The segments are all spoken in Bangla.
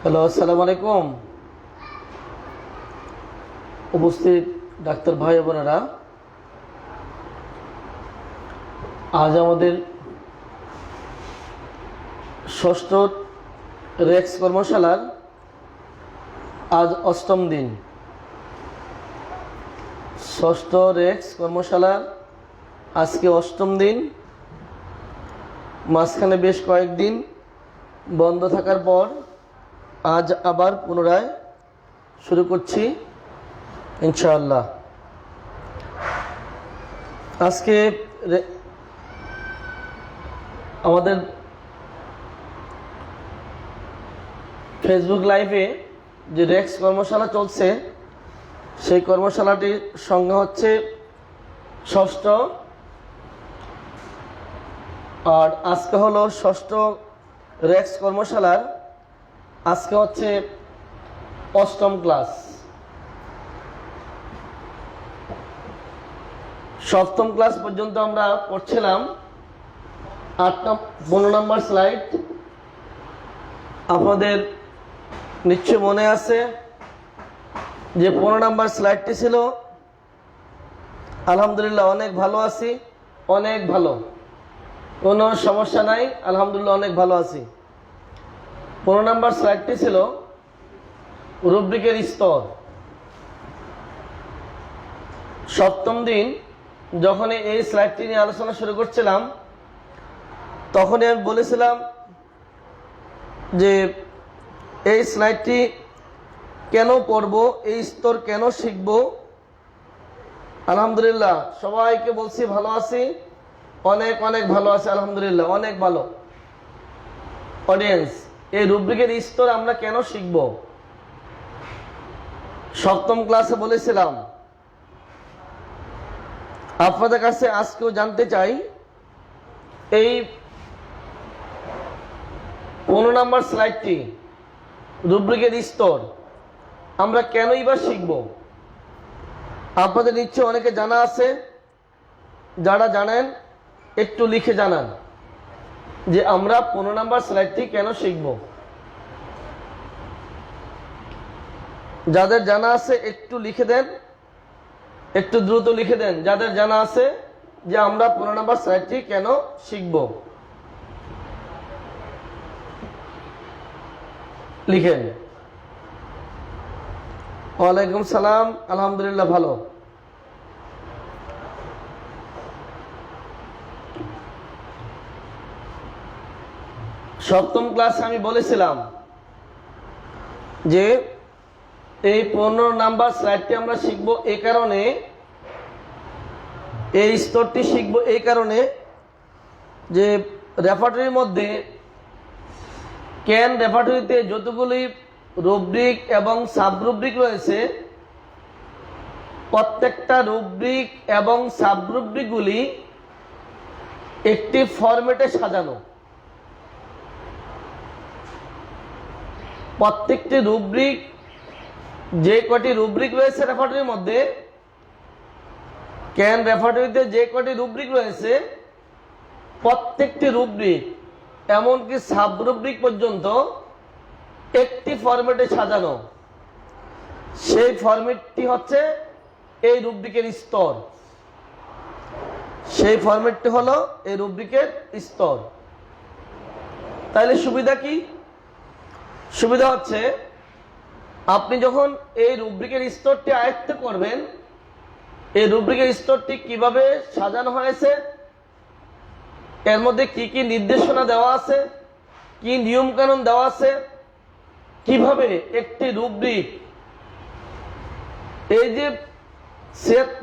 হ্যালো, আসসালামু আলাইকুম। উপস্থিত ডাক্তার ভাই বোনেরা, আজ আমাদের ষষ্ঠ রেক্স কর্মশালার আজ অষ্টম দিন। ষষ্ঠ রেক্স কর্মশালার আজকে অষ্টম দিন। মাঝখানে বেশ কয়েকদিন বন্ধ থাকার পর আজ আবার পুনরায় শুরু করছি ইনশাআল্লাহ। আজকে আমাদের ফেসবুক লাইভে যে রেক্স কর্মশালা চলছে, সেই কর্মশালাটির সংজ্ঞা হচ্ছে ষষ্ঠ, আর আজকে হলো ষষ্ঠ রেক্স কর্মশালার আজকে হচ্ছে অষ্টম ক্লাস। সপ্তম ক্লাস পর্যন্ত আমরা পড়ছিলাম। 15 নম্বর স্লাইড আপনাদের নিশ্চয় মনে আছে যে 15 নম্বর স্লাইডটি ছিল আলহামদুলিল্লাহ অনেক ভালো আছি, অনেক ভালো, কোনো সমস্যা নাই, আলহামদুলিল্লাহ অনেক ভালো আছি। 15 নম্বর স্লাইডটি ছিল রুব্রিকের স্তর। সপ্তম দিন যখন এই স্লাইডটি নিয়ে আলোচনা শুরু করছিলাম, তখনই আমি বলেছিলাম যে এই স্লাইডটি কেন পড়ব, এই স্তর কেন শিখব। আলহামদুলিল্লাহ সবাইকে বলছি ভালো আছি, অনেক অনেক ভালো আছে, আলহামদুলিল্লাহ অনেক ভালো। অডিয়েন্স, এই রুব্রিকের স্তর আমরা কেন শিখব? সপ্তম ক্লাসে বলেছিলাম। আপনাদের কাছে আজকেও জানতে চাই, এই 15 নম্বর স্লাইডটি রুব্রিকের স্তর আমরা কেনই বা শিখব? আপনাদের নিশ্চয় অনেকে জানা আছে, যারা জানেন একটু লিখে জানান যে আমরা 15 নম্বর স্লাইডটি কেন শিখব। যাদের জানা আছে একটু লিখে দেন, একটু দ্রুত লিখে দেন যাদের জানা আছে যে আমরা 15 নম্বর স্লাইডটি কেন শিখব। লিখেন। ওয়ালাইকুম সালাম, আলহামদুলিল্লাহ ভালো। সপ্তম ক্লাসে আমি বলেছিলাম যে এই 15 নাম্বার স্লাইডটি আমরা শিখব এই কারণে, এই স্তরটি শিখব এই কারণে যে রেপার্টরির মধ্যে ক্যান রেপার্টরিতে যতগুলি রুব্রিক এবং সাবরুব্রিক রয়েছে, প্রত্যেকটা রুব্রিক এবং সাবরুব্রিকগুলি একটি ফরম্যাটে সাজানো। প্রত্যেকটি রুব্রিক, যে কটি রুব্রিক রয়েছে রেপার্টরির মধ্যে, ক্যান রেপার্টরিতে যে কটি রুব্রিক রয়েছে, প্রত্যেকটি রুব্রিক এমনকি সাবরুব্রিক পর্যন্ত একটি ফরম্যাটে সাজানো। সেই ফরম্যাটটি হচ্ছে এই রুব্রিকের স্তর। সেই ফরম্যাটটি হলো এই রুব্রিকের স্তর। তাহলে সুবিধা কি? সুবিধা হচ্ছে আপনি যখন এই রুব্রিকের স্তরটি আয়ত্ত করবেন, এই রুব্রিকের স্তরটি কিভাবে সাজানো হয়েছে, এর মধ্যে কি কি নির্দেশনা দেওয়া আছে, কি নিয়ম কানুন দেওয়া আছে, কিভাবে একটি রুব্রিক, এই যে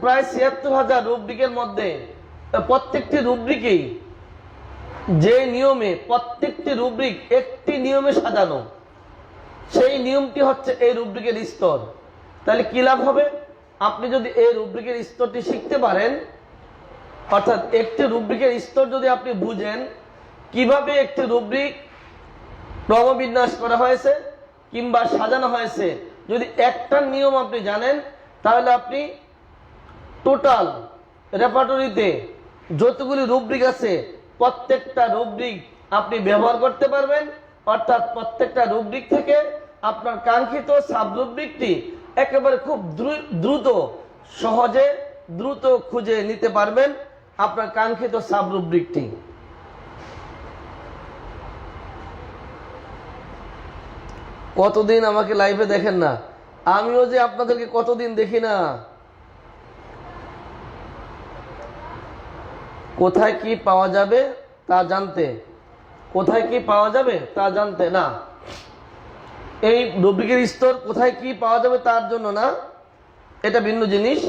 প্রায় ৭৬,০০০ রুব্রিকের মধ্যে প্রত্যেকটি রুব্রিকেই যে নিয়মে, প্রত্যেকটি রুব্রিক একটি নিয়মে সাজানো, সেই নিয়মটি হচ্ছে এই রুব্রিকের স্তর। তাহলে কি লাভ হবে? আপনি যদি এই রুব্রিকের স্তরটি শিখতে পারেন, অর্থাৎ একটি রুব্রিকের স্তর যদি আপনি বুঝেন কিভাবে একটি রুব্রিক ক্রমবিন্যাস করা হয়েছে কিংবা সাজানো হয়েছে, যদি একটা নিয়ম আপনি জানেন, তাহলে আপনি টোটাল রেপার্টরিতে যতগুলি রুব্রিক আছে প্রত্যেকটা রুব্রিক আপনি ব্যবহার করতে পারবেন, অর্থাৎ প্রত্যেকটা রুব্রিক থেকে আপনার কাঙ্ক্ষিত সাবরুব্রিকটি একেবারে খুব দ্রুত সহজে দ্রুত খুঁজে নিতে পারবেন আপনার কাঙ্ক্ষিত সাবরুব্রিকটি। কতদিন আমাকে লাইভে দেখেন না, আমিও যে আপনাদেরকে কতদিন দেখি না। কোথায় কি পাওয়া যাবে তা জানতে, কোথায় কি পাওয়া যাবে তা জানতে না, এই রুব্রিকের স্তর কোথায় কি পাওয়া যাবে তার জন্য না, এটা ভিন্ন জিনিস।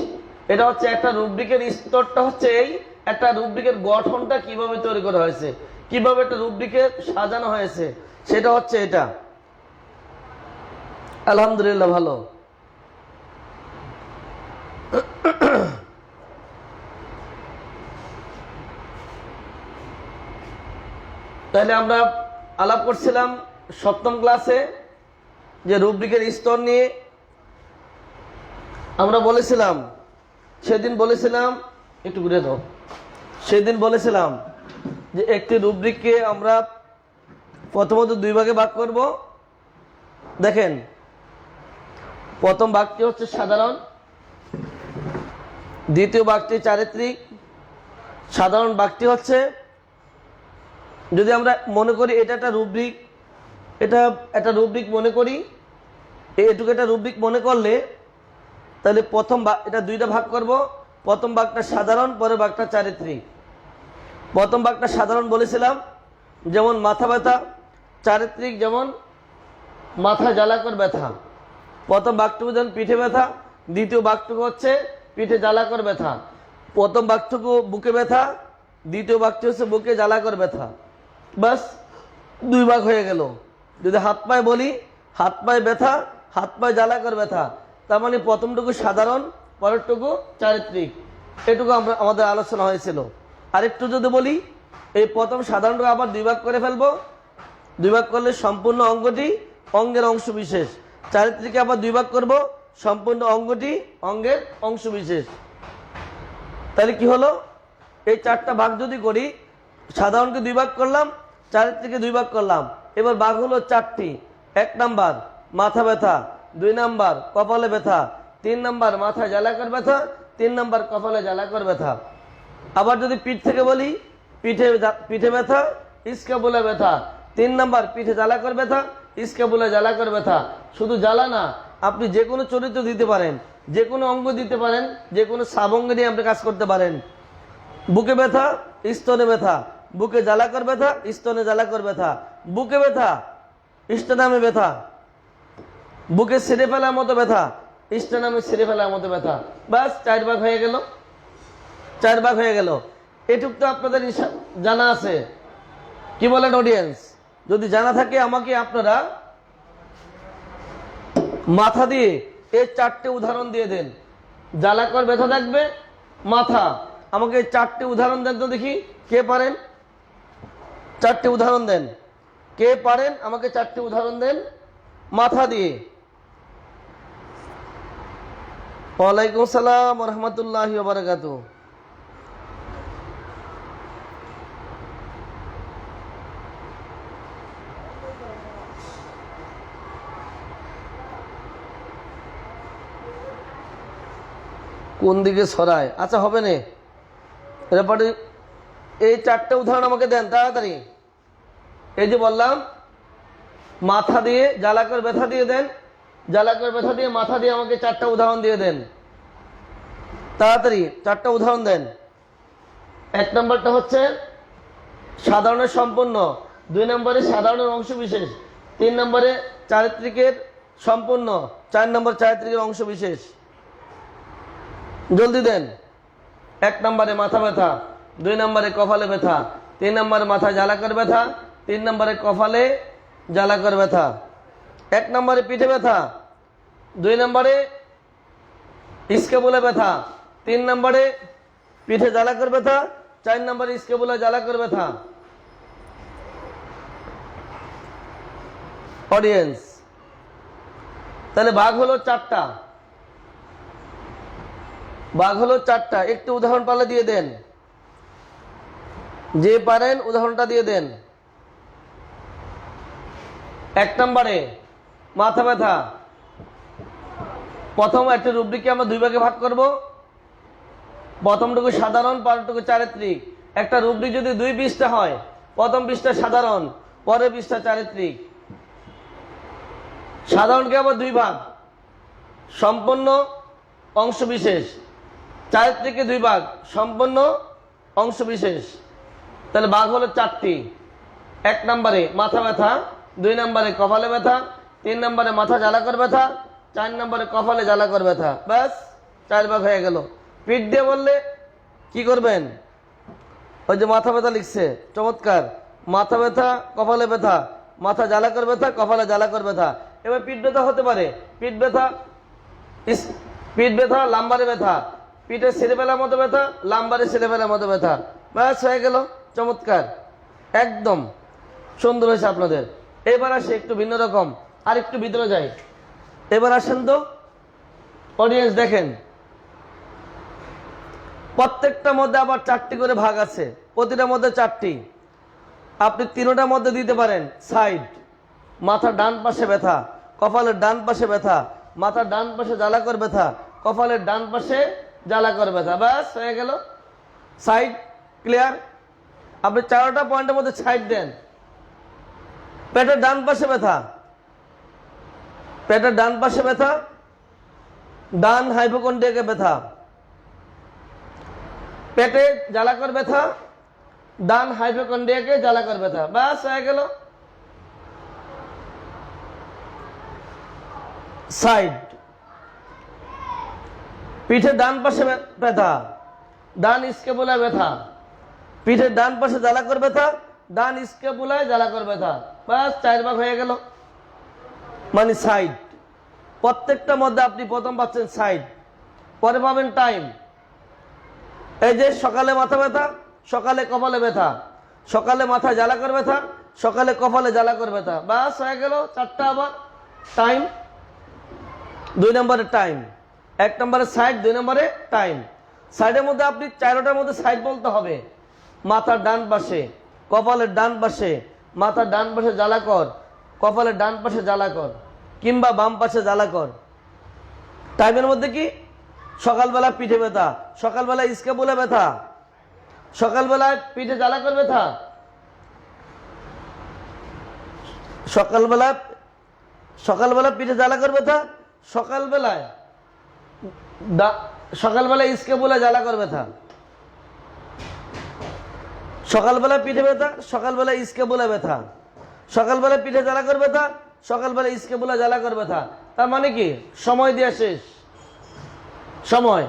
এটা হচ্ছে একটা রুব্রিকের স্তরটা হচ্ছে এই একটা রুব্রিকের গঠনটা কিভাবে তৈরি করা হয়েছে, কিভাবে একটা রুব্রিকে সাজানো হয়েছে, সেটা হচ্ছে এটা। আলহামদুলিল্লাহ ভালো। তাহলে আমরা আলাপ করছিলাম সপ্তম ক্লাসে যে রুব্রিকের স্তর নিয়ে। আমরা বলেছিলাম সেদিন বলেছিলাম, একটু ঘুরে দাও, সেদিন বলেছিলাম যে একটি রুব্রিককে আমরা প্রথমত দুই ভাগে ভাগ করব। দেখেন, প্রথম ভাগটি হচ্ছে সাধারণ, দ্বিতীয় ভাগটি চারিত্রিক। সাধারণ ভাগটি হচ্ছে, যদি আমরা মনে করি এটা একটা রুব্রিক, এটা একটা রুব্রিক মনে করি, এটুকু একটা রুব্রিক মনে করলে তাহলে প্রথম এটা দুইটা ভাগ করব। প্রথম ভাগটা সাধারণ, পরের ভাগটা চারিত্রিক। প্রথম ভাগটা সাধারণ বলেছিলাম যেমন মাথা ব্যথা, চারিত্রিক যেমন মাথা জ্বালাকর ব্যথা। প্রথম ভাগটুকু যেমন পিঠে ব্যথা, দ্বিতীয় ভাগটুকু হচ্ছে পিঠে জ্বালাকর ব্যথা। প্রথম ভাগটুকু বুকে ব্যথা, দ্বিতীয় ভাগটি হচ্ছে বুকে জ্বালাকর ব্যথা। বাস দুই ভাগ হয়ে গেল। যদি হাত পায়ে বলি, হাত পায়ে ব্যথা, হাত পায়ে জ্বালাকর ব্যথা, তার মানে প্রথমটুকু সাধারণ, পরেরটুকু চারিত্রিক। এটুকু আমাদের আলোচনা হয়েছিল। আরেকটু যদি বলি, এই প্রথম সাধারণটুকু আবার দুই ভাগ করে ফেলবো। দুই ভাগ করলে সম্পূর্ণ অঙ্গটি অঙ্গের অংশ বিশেষ। চারিত্রিকে আবার দুই ভাগ করব, সম্পূর্ণ অঙ্গটি অঙ্গের অংশ বিশেষ। তাহলে কি হলো, এই চারটা ভাগ যদি করি, সাধারণকে দুই ভাগ করলাম, চারিত্রিকে দুই ভাগ করলাম, এবার ভাগ হলো চারটি। 1 নাম্বার মাথা ব্যথা, 2 নাম্বার কপালে ব্যথা, 3 নাম্বার মাথা জ্বালাকর ব্যথা, 3 নাম্বার কপালে জ্বালাকর ব্যথা। আবার যদি পিঠ থেকে বলি, পিঠে ব্যথা, স্ক্যাপুলা ব্যথা, 3 নাম্বার পিঠে জ্বালাকর ব্যথা, স্ক্যাপুলা জ্বালাকর ব্যথা। শুধু জ্বালা না, আপনি যে কোনো চরিত্র দিতে পারেন, যে কোনো অঙ্গ দিতে পারেন, যে কোনো সাবঙ্গ নিয়ে আপনি কাজ করতে পারেন। বুকে ব্যথা, স্তনে ব্যথা, বুকে জ্বালাকর ব্যথা, স্তনে জ্বালাকর ব্যথা, বুকে ব্যথা, স্টেনামে ব্যথা, বুকে ছিঁড়ে ফেলার মতো ব্যথা, স্টেনামে ছিঁড়ে ফেলার মতো ব্যথা। বাস 4 ভাগ হয়ে গেল, 4 ভাগ হয়ে গেল। এটুক তো আপনাদের জানা আছে, কি বলেন অডিয়েন্স? যদি জানা থাকে আমাকে আপনারা মাথা দিয়ে এই 4টে উদাহরণ দিয়ে দেন। জ্বালাকর ব্যথা থাকবে মাথা, আমাকে 4টে উদাহরণ দেন তো দেখি, কে পারেন? 4টে উদাহরণ দেন, কে পারেন? আমাকে 4টে উদাহরণ দেন মাথা দিয়ে। ওয়ালাইকুম আসসালাম ওয়া রাহমাতুল্লাহি ওয়া বারাকাতুহু। কোন দিকে ছড়ায়? আচ্ছা হবে না, এরপরে এই 4টে উদাহরণ আমাকে দেন তাড়াতাড়ি। এই যে বললাম মাথা দিয়ে জ্বালাকর ব্যথা দিয়ে দেন, জ্বালাকর ব্যথা দিয়ে মাথা দিয়ে আমাকে 4টা উদাহরণ দিয়ে দেন তাড়াতাড়ি, 4টা উদাহরণ দেন। 1 নম্বরটা হচ্ছে সাধারণের সম্পূর্ণ, 2 নম্বরে সাধারণের অংশ বিশেষ, 3 নম্বরে চারিত্রিকের সম্পূর্ণ, 4 নম্বর চারিত্রিকের অংশ বিশেষ। জলদি দেন। 1 নম্বরে মাথা ব্যথা, 2 নম্বরে কপালে ব্যথা, 3 নম্বরে মাথা জ্বালাকর ব্যথা, 3 নম্বরে কপালে জ্বালাকর ব্যথা। 1 নম্বরে পিঠে ব্যথা, 2 নম্বরে স্ক্যাপুলা ব্যথা, 3 নম্বরে পিঠে জ্বালাকর ব্যথা, 4 নম্বরে স্ক্যাপুলা জ্বালাকর ব্যথা। অডিয়েন্স, তাহলে ভাগ হলো 4টা, ভাগ হলো 4টা। একটু উদাহরণ পারলে দিয়ে দেন, যে পারেন উদাহরণটা দিয়ে দেন। 1 নম্বরে মাথা ব্যথা। প্রথম একটা রুব্রিককে আমরা দুই ভাগে ভাগ করব। প্রথমটুকু সাধারণ, পরেরটুকু চারিত্রিক। একটা রুব্রিক যদি 2 পৃষ্ঠা হয়, প্রথম পৃষ্ঠা সাধারণ, পরের পৃষ্ঠা চারিত্রিক। সাধারণকে আবার 2 ভাগ, সম্পূর্ণ অংশ বিশেষ। চারিত্রিককে 2 ভাগ, সম্পূর্ণ অংশ বিশেষ। তাহলে ভাগ হলো 4টি। 1 নম্বরে মাথা ব্যথা, 2 নম্বরে কপালে ব্যথা, 3 নম্বরে মাথা জ্বালাকর ব্যথা, 4 নম্বরে কপালে জ্বালাকর ব্যথা। ব্যাস 4 ভাগ হয়ে গেল। পিঠ দিয়ে বললে কি করবেন? ওই যে মাথা ব্যথা লিখছে, চমৎকার। মাথা ব্যথা, কপালে ব্যথা, মাথা জ্বালাকর ব্যথা, কপালে জ্বালাকর ব্যথা। এবার পিঠ ব্যথা হতে পারে, পিঠ ব্যথা লাম্বারে ব্যথা, পিঠের সেরেবেলার মতো ব্যথা, লাম্বারে সেরেবেলার মতো ব্যথা। ব্যাস হয়ে গেল, চমৎকার, একদম সুন্দর হয়েছে আপনাদের। এবার আসে একটু ভিন্ন রকম, আর একটু ভিতরে যাই। এবার আসেন তো অডিয়েন্স, দেখেন প্রত্যেকটার মধ্যে আবার 4টি করে ভাগ আছে, প্রতিটার মধ্যে 4টি। আপনি 3টার মধ্যে দিতে পারেন সাইড। মাথার ডান পাশে ব্যথা, কপালের ডান পাশে ব্যথা, মাথার ডান পাশে জ্বালাকর ব্যথা, কপালের ডান পাশে জ্বালাকর ব্যথা। ব্যাস হয়ে গেল, সাইড ক্লিয়ার। আপনি 4টা পয়েন্টের মধ্যে সাইড দেন। পেটের ডান পাশে ব্যথা, পেটের ডান পাশে ব্যথা, ডান হাইপোকন্ড্রিয়াকে ব্যথা, পেটে জ্বালাকর ব্যথা, ডান হাইপোকন্ড্রিয়াকে জ্বালাকর ব্যথা। ব্যাস হয়ে গেল, সাইড। পিঠের ডান পাশে ব্যথা, ডান স্ক্যাপুলায় ব্যথা, পিঠের ডান পাশে জ্বালাকর ব্যথা, ডান স্ক্যাপুলায় জ্বালাকর ব্যথা। ব্যাস 4 ভাগ হয়ে গেল, মানে সাইড। প্রত্যেকটার মধ্যে আপনি প্রথম পাচ্ছেন সাইড, পরে পাবেন টাইম। এই যে সকালে মাথা ব্যথা, সকালে কপালে ব্যথা, সকালে মাথা জ্বালাকর ব্যথা, সকালে কপালে জ্বালাকর ব্যথা। ব্যাস হয়ে গেল 4টা। আবার টাইম, 2 নম্বরে টাইম, 1 নম্বরে সাইড, 2 নম্বরে টাইম। সাইডের মধ্যে আপনি 4টার মধ্যে সাইড বলতে হবে। মাথার ডান পাশে, কপালের ডান পাশে, মাথার ডান পাশে জ্বালাকর, কপালের ডান পাশে জ্বালাকর, কিংবা বাম পাশে জ্বালাকর। টাইমের মধ্যে কি? সকালবেলা পিঠে ব্যথা, সকালবেলা স্ক্যাপুলা ব্যথা, সকালবেলায় পিঠে জ্বালাকর ব্যথা, সকালবেলা পিঠে জ্বালাকর ব্যথা, সকালবেলায় স্ক্যাপুলা জ্বালাকর ব্যথা, সকালবেলা পিঠে ব্যথা, সকালবেলা স্ক্যাপুলা ব্যথা, সকালবেলা পিঠে জ্বালাকর ব্যথা, সকালবেলা স্ক্যাপুলা জ্বালাকর ব্যথা। তার মানে কি? সময় দেওয়া শেষ, সময়।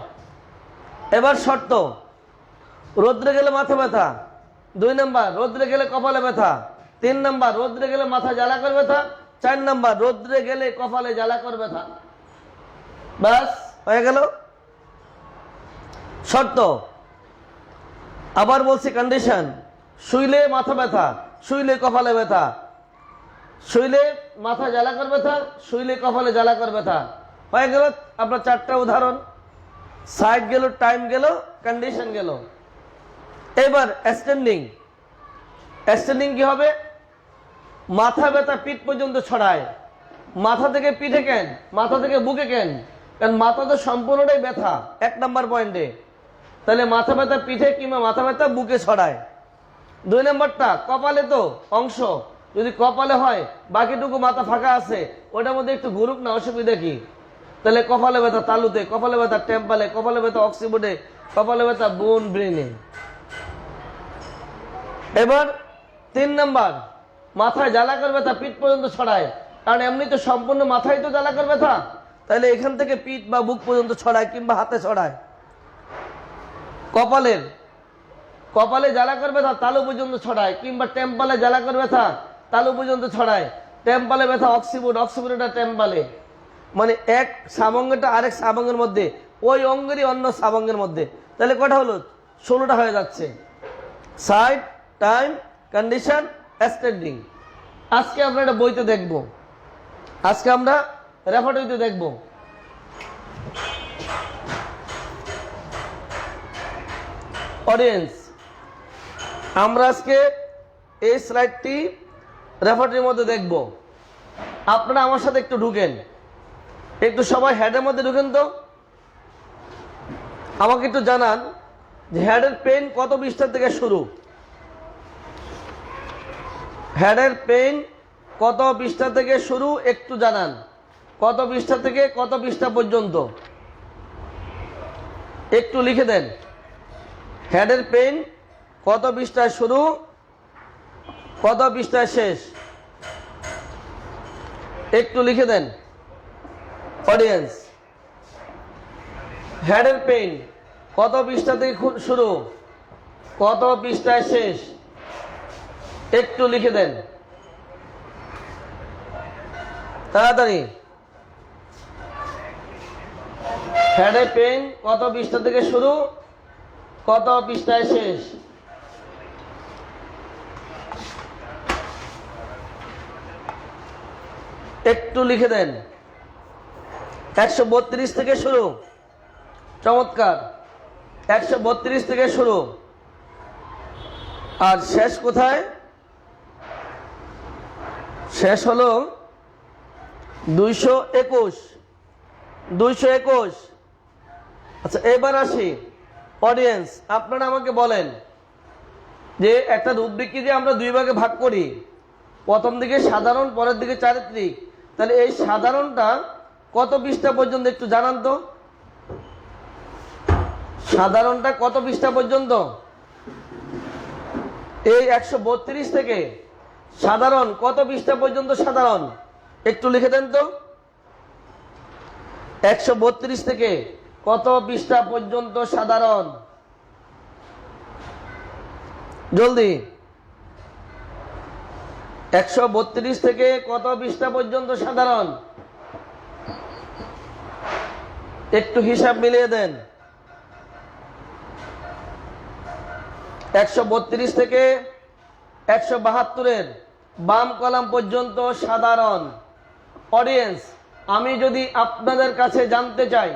এবার শর্ত, রোদ্রে গেলে মাথা ব্যথা, 2 নম্বর রোদ্রে গেলে কপালে ব্যথা, 3 নম্বর রোদ্রে গেলে মাথা জ্বালাকর ব্যথা, 4 নম্বর রোদ্রে গেলে কপালে জ্বালাকর ব্যথা। ব্যাস হয়ে গেল শর্ত। আবার বলছি কন্ডিশন, শুইলে মাথা ব্যথা, শুইলে কপালে ব্যথা, শুইলে মাথা জ্বালাকর ব্যথা, শুইলে কপালে জ্বালাকর ব্যথা। হয়ে গেল আপনার 4টা উদাহরণ। সাইড গেল, টাইম গেল, কন্ডিশন গেল। এবার স্ট্যান্ডিং। স্ট্যান্ডিং কি হবে? মাথা ব্যথা পিঠ পর্যন্ত ছড়ায়। মাথা থেকে পিঠে কেন, মাথা থেকে বুকে কেন? কারণ মাথা তো সম্পূর্ণটাই ব্যথা 1 নম্বর পয়েন্টে। তাহলে মাথা ব্যথা পিঠে কিংবা মাথা ব্যথা বুকে ছড়ায়। 2 নম্বরটা কপালে তো অংশ, যদি কপালে হয় বাকিটুকু মাথা ফাঁকা আছে, ওটার মধ্যে একটু ঘুরুক না, অসুবিধা কি? তাহলে কপালে ব্যথা তালুতে, কপালে ব্যথা টেম্পালে, কপালে ব্যথা অক্সিবোর্ডে, কপালে ব্যথা বোন ব্রেনে। এবার 3 নম্বর মাথায় জ্বালাকর ব্যথা পিঠ পর্যন্ত ছড়ায়, কারণ এমনি তো সম্পূর্ণ মাথায় তো জ্বালাকর ব্যথা, তাহলে এখান থেকে পিঠ বা বুক পর্যন্ত ছড়ায় কিংবা হাতে ছড়ায়। কপালে জ্বালাকর ব্যথা তালু পর্যন্ত ছড়ায়, কিংবা টেম্পালে জ্বালাকর ব্যথা তালু পর্যন্ত ছড়ায়। টেম্পালে ব্যথা অক্সিবোর্ড, অক্সিবোর্ডটা টেম্পালে, মানে এক সাবঙ্গটা আরেক সাবঙ্গের মধ্যে, ওই অঙ্গেরই অন্য সাবঙ্গের মধ্যে। তাহলে কটা হলো? 16টা হয়ে যাচ্ছে। Side, time, condition, standing. আজকে আমরা একটা বইতে দেখব, আজকে আমরা রেফারেটরিতে দেখব। অডিয়েন্স, আমরা আজকে এই স্লাইডটি রেফারেটরির মধ্যে দেখব। আপনারা আমার সাথে একটু ঢুকেন, একটু সবাই হেডের মধ্যে ঢুকেন তো। আমাকে একটু জানান যে হেডের পেন কত পৃষ্ঠা থেকে শুরু, হেডের পেন কত পৃষ্ঠা থেকে শুরু একটু জানান, কত পৃষ্ঠা থেকে কত পৃষ্ঠা পর্যন্ত একটু লিখে দেন। হেডের পেন কত পৃষ্ঠায় শুরু, কত পৃষ্ঠায় শেষ, একটু লিখে দেন অডিয়েন্স। হেডের পেন কত পৃষ্ঠা থেকে শুরু, কত পৃষ্ঠায় শেষ, একটু লিখে দেন তাড়াতাড়ি। হেডের পেন কত পৃষ্ঠা থেকে শুরু, কত পৃষ্ঠায় শেষ, একটু লিখে দেন। 132 থেকে শুরু, চমৎকার, 132 থেকে শুরু, আর শেষ কোথায়? শেষ হলো 221, 221। আচ্ছা এবার আসি অডিয়েন্স, আপনারা আমাকে বলেন যে একটা রুব্রিককে যে আমরা দুই ভাগে ভাগ করি, প্রথম দিকে সাধারণ, পরের দিকে চারিত্রিক, তাহলে এই সাধারণটা কত পৃষ্ঠা পর্যন্ত একটু জানান তো। সাধারণটা কত পৃষ্ঠা পর্যন্ত? এই 132 থেকে সাধারণ কত পৃষ্ঠা পর্যন্ত? সাধারণ একটু লিখে দেন তো। 132 থেকে কত পৃষ্ঠা পর্যন্ত সাধারণ? জলদি। 132 থেকে কত পৃষ্ঠা পর্যন্ত সাধারণ? একটু হিসাব মিলিয়ে দেন। 132 থেকে 172-এর বাম কলাম পর্যন্ত সাধারণ। অডিয়েন্স, আমি যদি আপনাদের কাছে জানতে চাই,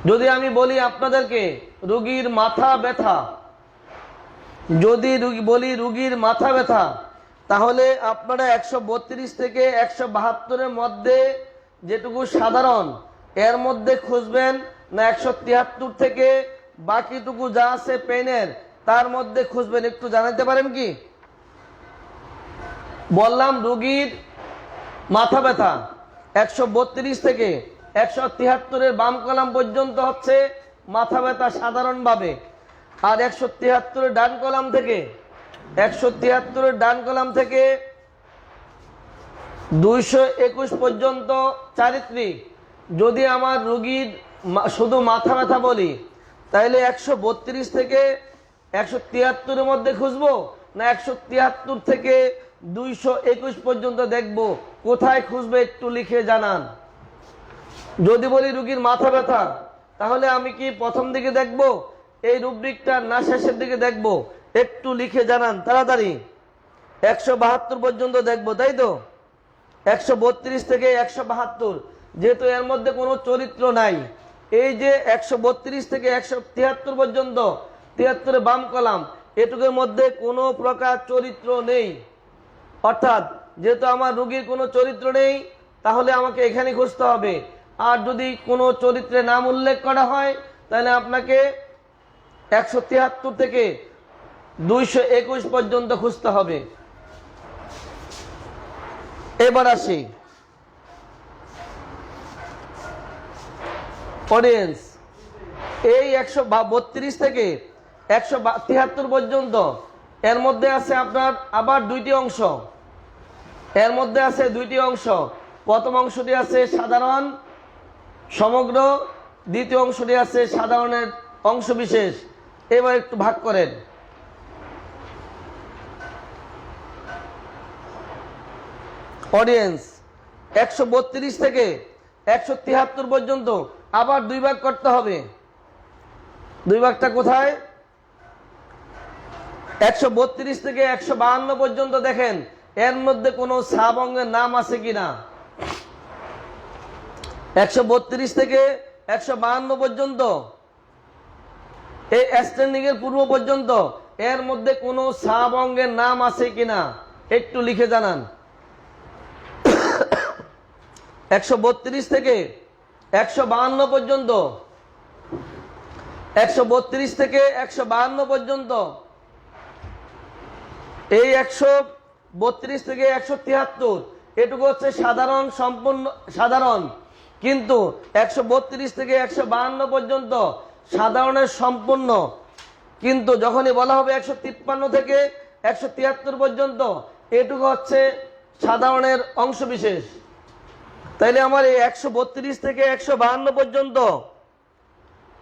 যদি আমি বলি আপনাদেরকে রোগীর মাথা ব্যথা, যদি বলি রোগীর মাথা ব্যথা, তাহলে আপনারা 132 থেকে 172-এর মধ্যে যেটুকু সাধারণ এর মধ্যে খুঁজবেন, না 173 থেকে বাকিটুকু যা আছে পেনের তার মধ্যে খুঁজবেন? একটু জানাতে পারেন কি? বললাম রোগীর মাথা ব্যথা 132 থেকে 173-এর বাম কলাম পর্যন্ত হচ্ছে মাথা ব্যথা সাধারণভাবে, আর 173-এর ডান কলাম থেকে 173-এর ডান কলাম থেকে 221 পর্যন্ত চারিত্রিক। যদি আমার রোগীর শুধু মাথা ব্যথা বলি, তাহলে 132 থেকে 173-এর মধ্যে খুঁজবো, না 173 থেকে 221 পর্যন্ত দেখব? কোথায় খুঁজবে একটু লিখে জানান। যদি বলি রোগীর মাথা ব্যথা, তাহলে আমি কি প্রথম দিকে দেখব এই রুব্রিকটা, না শেষের দিকে দেখব? একটু লিখে জানান তাড়াতাড়ি। 172 পর্যন্ত দেখব, তাই তো? 132 থেকে 172, যেহেতু এর মধ্যে কোনো চরিত্র নাই, এই যে 132 থেকে 173 পর্যন্ত 73 বাম কলাম, এটুকুর মধ্যে কোনো প্রকার চরিত্র নেই। অর্থাৎ যেহেতু আমার রোগীর কোনো চরিত্র নেই, তাহলে আমাকে এখানে খুঁজতে হবে। আর যদি কোনো চরিত্রের নাম উল্লেখ করা হয়, তাহলে আপনাকে 173 থেকে 221 পর্যন্ত খুঁজতে হবে। এবার আসি অডিয়েন্স, এই 132 থেকে 173 পর্যন্ত এর মধ্যে আছে আপনার আবার দুইটি অংশ। এর মধ্যে আছে দুইটি অংশ। প্রথম অংশটি আছে সাধারণ সমগ্র, দ্বিতীয় অংশটি আছে সাধারণের অংশ বিশেষ। এবার একটু ভাগ করেন। অডিয়েন্স, 132 থেকে 173 পর্যন্ত আবার দুই ভাগ করতে হবে। দুই ভাগটা কোথায়? 132 থেকে 152 পর্যন্ত দেখেন এর মধ্যে কোনো সাব অঙ্গের নাম আছে কিনা। 132 থেকে 152 পর্যন্ত এই স্ট্যান্ডিং এর পূর্ব পর্যন্ত এর মধ্যে কোনো সাব অঙ্গের নাম আছে কিনা একটু লিখে জানান। 132 থেকে 152 পর্যন্ত, 132 থেকে 152 পর্যন্ত, এই 132 থেকে 173 এটুকু হচ্ছে সাধারণ, সম্পূর্ণ সাধারণ। কিন্তু 132 থেকে 152 পর্যন্ত সাধারণের সম্পূর্ণ। কিন্তু যখনই বলা হবে 153 থেকে 173 পর্যন্ত এটুকু হচ্ছে সাধারণের অংশ বিশেষ। তাইলে আমার এই 132 থেকে 152 পর্যন্ত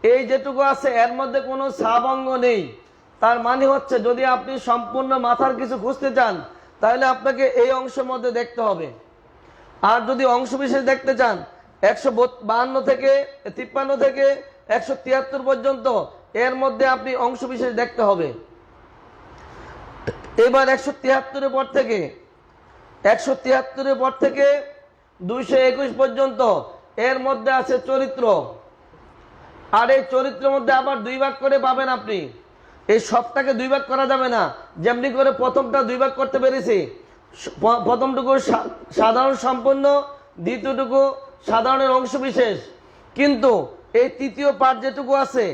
এই যেটুকু আছে এর মধ্যে কোনো সাব অঙ্গ নেই। তার মানে হচ্ছে যদি আপনি সম্পূর্ণ মাথার কিছু খুঁজতে চান তাহলে আপনাকে এই অংশের মধ্যে দেখতে হবে। আর যদি অংশ বিশেষ দেখতে চান 152 থেকে 53 থেকে 173 পর্যন্ত এর মধ্যে আপনি অংশ বিশেষ দেখতে হবে। এবার 173 পর থেকে 221 পর্যন্ত এর মধ্যে আছে চরিত্র। আর এই চরিত্রের মধ্যে আবার দুই ভাগ করে পাবেন আপনি। এই সবটাকে দুই ভাগ করা যাবে না। যেমনি করে প্রথমটা দুই ভাগ করতে পেরেছি, প্রথমটুকু সাধারণ সম্পন্ন, দ্বিতীয়টুকু সাধারণের অংশ বিশেষ। কিন্তু এই তৃতীয় পার্ট যেটুকু আছে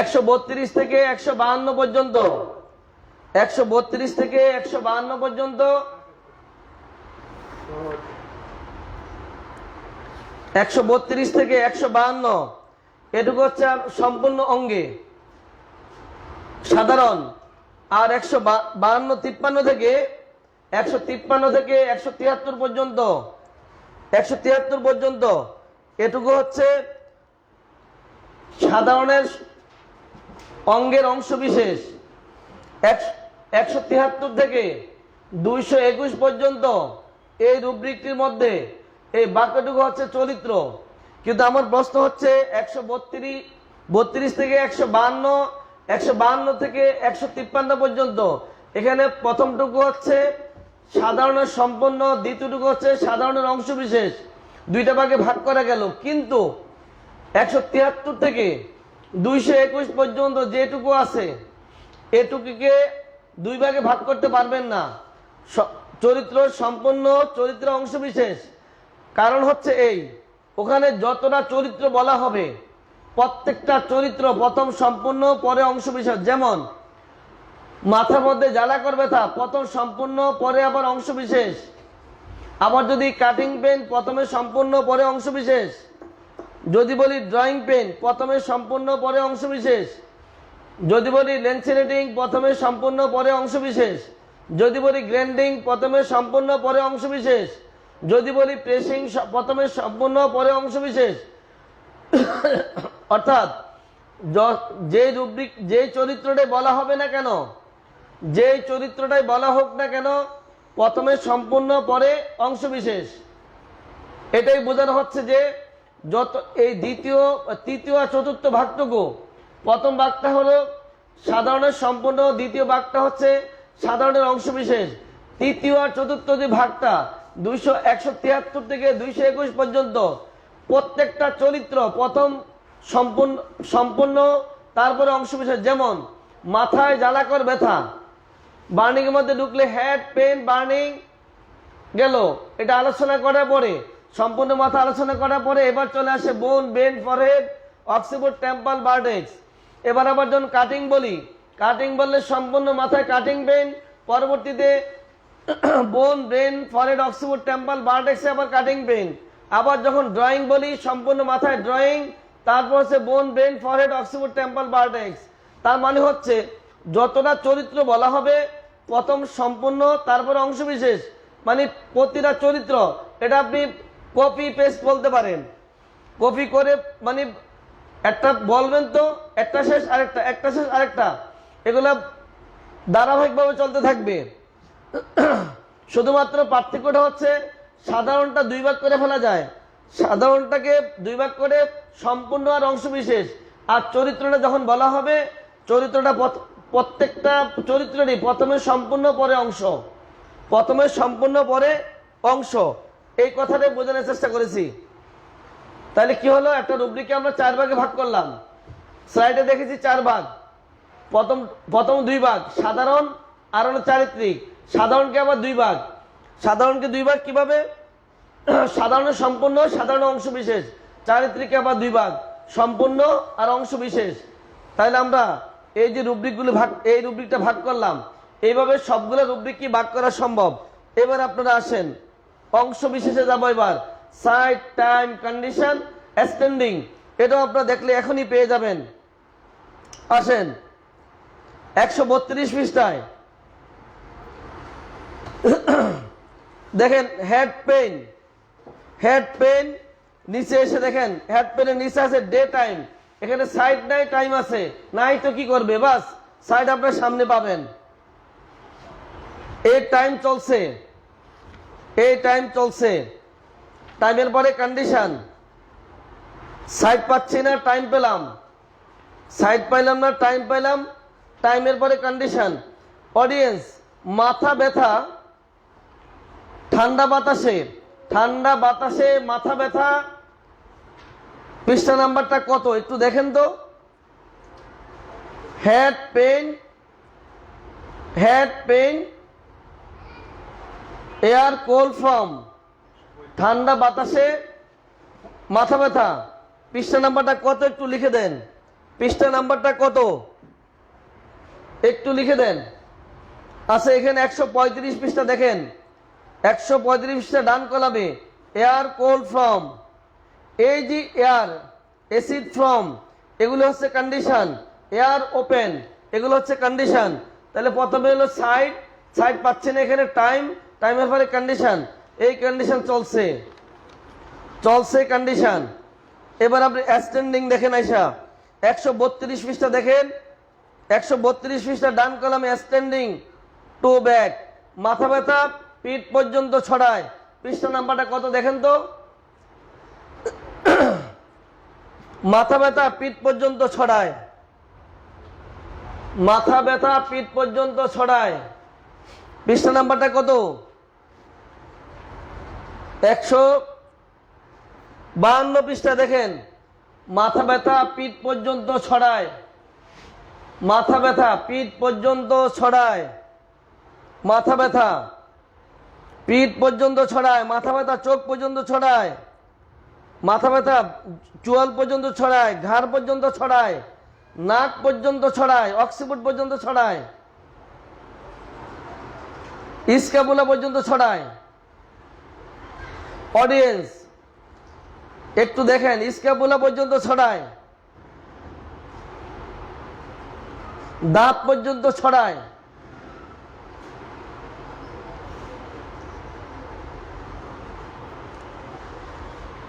132 থেকে 152 পর্যন্ত, 132 থেকে 152 পর্যন্ত, 132 থেকে 152 এটুকু হচ্ছে সম্পূর্ণ অঙ্গে সাধারণ। আর 152 থেকে 173 পর্যন্ত, 173 পর্যন্ত এটুকু হচ্ছে সাধারণের অঙ্গের অংশ বিশেষ। 173 থেকে 221 পর্যন্ত এই রুব্রিকটির মধ্যে এই বাক্যটুকু হচ্ছে চরিত্র। কিন্তু আমার প্রশ্ন হচ্ছে 132 থেকে 152 থেকে 153 পর্যন্ত এখানে প্রথমটুকু হচ্ছে সাধারণের সম্পন্ন, দ্বিতীয়টুকু হচ্ছে সাধারণের অংশ বিশেষ, দুইটা ভাগে ভাগ করা গেল। কিন্তু 173 থেকে 221 পর্যন্ত যেটুকু আছে এটুকুকে দুই ভাগে ভাগ করতে পারবেন না, চরিত্র সম্পন্ন, চরিত্র অংশ বিশেষ। কারণ হচ্ছে এই, ওখানে যতটা চরিত্র বলা হবে প্রত্যেকটা চরিত্র প্রথম সম্পূর্ণ পরে অংশ বিশেষ। যেমন মাথার মধ্যে জ্বালাকর ব্যথা প্রথম সম্পূর্ণ পরে আবার অংশ বিশেষ। আবার যদি কাটিং পেন প্রথমে সম্পূর্ণ পরে অংশ বিশেষ। যদি বলি ড্রয়িং পেন প্রথমে সম্পূর্ণ পরে অংশ বিশেষ। যদি বলি লেন্সিনেটিং প্রথমে সম্পূর্ণ পরে অংশ বিশেষ। যদি বলি গ্রাইন্ডিং প্রথমে সম্পূর্ণ পরে অংশ বিশেষ। যদি বলি প্রেসিং প্রথমে সম্পূর্ণ পরে অংশ বিশেষ। অর্থাৎ যে রুব্রিক, যে চরিত্রটাই বলা হবে না কেন, যে চরিত্রটাই বলা হোক না কেন, প্রথমে সম্পূর্ণ পরে অংশ বিশেষ। এটাই বোঝানো হচ্ছে যে যত এই দ্বিতীয়, তৃতীয় আর চতুর্থ ভাগটুকু, প্রথম ভাগটা হলো সাধারণের সম্পূর্ণ, দ্বিতীয় ভাগটা হচ্ছে সাধারণের অংশ বিশেষ। তৃতীয় আর চতুর্থ যে ভাগটা 173 থেকে 221 পর্যন্ত প্রত্যেকটা চরিত্র প্রথম সম্পূর্ণ তারপরে অংশ বিশেষ। যেমন মাথায় জ্বালাকর ব্যথা, বার্নিং এর মধ্যে ঢুকলে হেড পেন, বার্নিং গেল, এটা আলোচনা করার পরে সম্পূর্ণ মাথা আলোচনা করার পরে এবার চলে আসে বোন, ব্রেন, ফরহেড, অক্সিবোর্ড, টেম্পল, বার্ডেক্স। এবার আবার যখন কাটিং বলি, কাটিং বললে সম্পূর্ণ মাথায় কাটিং পেন, পরবর্তীতে বোন, ব্রেন, ফরহেড, অক্সিবোর্ড, টেম্পল, বার্ডেক্সে আবার কাটিং পেন। আবার যখন ড্রয়িং বলি সম্পূর্ণ মাথায় ড্রয়িং, তারপর হচ্ছে বোন, ব্রেন, ফরহেড, অক্সিবোর্ড, টেম্পল, বার্ডেক্স। তার মানে হচ্ছে যতটা চরিত্র বলা হবে প্রথম সম্পূর্ণ তারপরে অংশ বিশেষ। মানে প্রতিটা চরিত্র, এটা আপনি কপি পেস্ট বলতে পারেন। কপি করে মানে একটা বলবেন তো একটা শেষ আরেকটা, একটা শেষ আরেকটা, এগুলা ধারাবাহিকভাবে চলতে থাকবে। শুধুমাত্র পার্থক্যটা হচ্ছে সাধারণটা দুই ভাগ করে ফেলা যায়, সাধারণটাকে দুই ভাগ করে সম্পূর্ণ আর অংশ বিশেষ। আর চরিত্রটা যখন বলা হবে, চরিত্রটা প্রত্যেকটা চরিত্রেরই প্রথমে সম্পূর্ণ পরে অংশ, প্রথমে সম্পূর্ণ পরে অংশ। এই কথাটাই বোঝানোর চেষ্টা করেছি। তাহলে কি হলো, একটা রুব্রিককে আমরা 4 ভাগে ভাগ করলাম। স্লাইডে দেখেছি 4 ভাগ। প্রথম 2 ভাগ সাধারণ আর হলো চারিত্রিক। সাধারণকে আবার 2 ভাগ। সাধারণকে 2 ভাগ কিভাবে? সাধারণ সম্পূর্ণ, সাধারণ অংশ বিশেষ। চারিত্রিকে আবার 2 ভাগ, সম্পূর্ণ আর অংশ বিশেষ। তাহলে আমরা এই যে রুব্রিকগুলো এই রুব্রিকটা ভাগ করলাম, এইভাবে সবগুলো রুব্রিক কি ভাগ করা সম্ভব। এবার আপনারা আসেন অংশ বিশেষে যাবো। এবার সাইড, টাইম, কন্ডিশন, এক্সটেন্ডিং, এটাও আপনারা দেখলে এখনই পেয়ে যাবেন। আসেন 132 পৃষ্ঠায় দেখেন হেড পেইন। হেড পেইন নিচে এসে দেখেন হেড পেইনের নিচে আছে ডে টাইম। এখানে সাইড নাই, টাইম আছে। নাই তো কি করবে, বাস সাইড আপনার সামনে পাবেন। এই টাইম চলছে, এই টাইম চলছে। টাইমের পরে কন্ডিশন। সাইড পাচ্ছি না, টাইম পেলাম। সাইড পাইলাম না, টাইম পাইলাম। টাইমের পরে কন্ডিশন। অডিয়েন্স, মাথা ব্যথা ঠান্ডা বাতাসে, ঠান্ডা বাতাসে মাথা ব্যথা। পৃষ্ঠা নাম্বারটা কত একটু দেখেন তো। Head pain, head pain, air cold from, ঠান্ডা বাতাসে মাথা ব্যথা। পৃষ্ঠা নাম্বারটা কত একটু লিখে দেন। পৃষ্ঠা নাম্বারটা কত একটু লিখে দেন। আছে এখানে 135 পৃষ্ঠা দেখেন। 135 পৃষ্ঠা ডান কলামে এয়ার কোল্ড ফ্রম। এই যে এয়ার, এসিড ফ্রম, এগুলো হচ্ছে কন্ডিশন। এয়ার ওপেন, এগুলো হচ্ছে কন্ডিশন। তাহলে প্রথমে হলো সাইড, সাইড পাচ্ছেন এখানে টাইম, টাইমের পরে কন্ডিশন। এই কন্ডিশন চলছে, চলছে কন্ডিশন। এবার আপনি এক্সটেন্ডিং দেখেন আইসা 132 পৃষ্ঠা দেখেন। 132 পৃষ্ঠা ডান কলামে এক্সটেন্ডিং টু ব্যাক, মাথা ব্যথা পিঠ পর্যন্ত ছড়ায়। পৃষ্ঠা নাম্বারটা কত দেখেন তো। মাথা ব্যথা পিঠ পর্যন্ত ছড়ায়, মাথা ব্যথা পিঠ পর্যন্ত ছড়ায়। পৃষ্ঠা নাম্বারটা কত? 152 পৃষ্ঠা দেখেন। মাথা ব্যথা পিঠ পর্যন্ত ছড়ায়, মাথা ব্যথা পিঠ পর্যন্ত ছড়ায়, মাথা ব্যথা পিঠ পর্যন্ত ছড়ায়, মাথা ব্যথা চোখ পর্যন্ত ছড়ায়, মাথা ব্যথা চুয়াল পর্যন্ত ছড়ায়, ঘাড় পর্যন্ত ছড়ায়, নাক পর্যন্ত ছড়ায়, অক্সিপুট পর্যন্ত ছড়ায়, স্ক্যাপুলা পর্যন্ত ছড়ায়। অডিয়েন্স একটু দেখেন, স্ক্যাপুলা পর্যন্ত ছড়ায়, দাঁত পর্যন্ত ছড়ায়।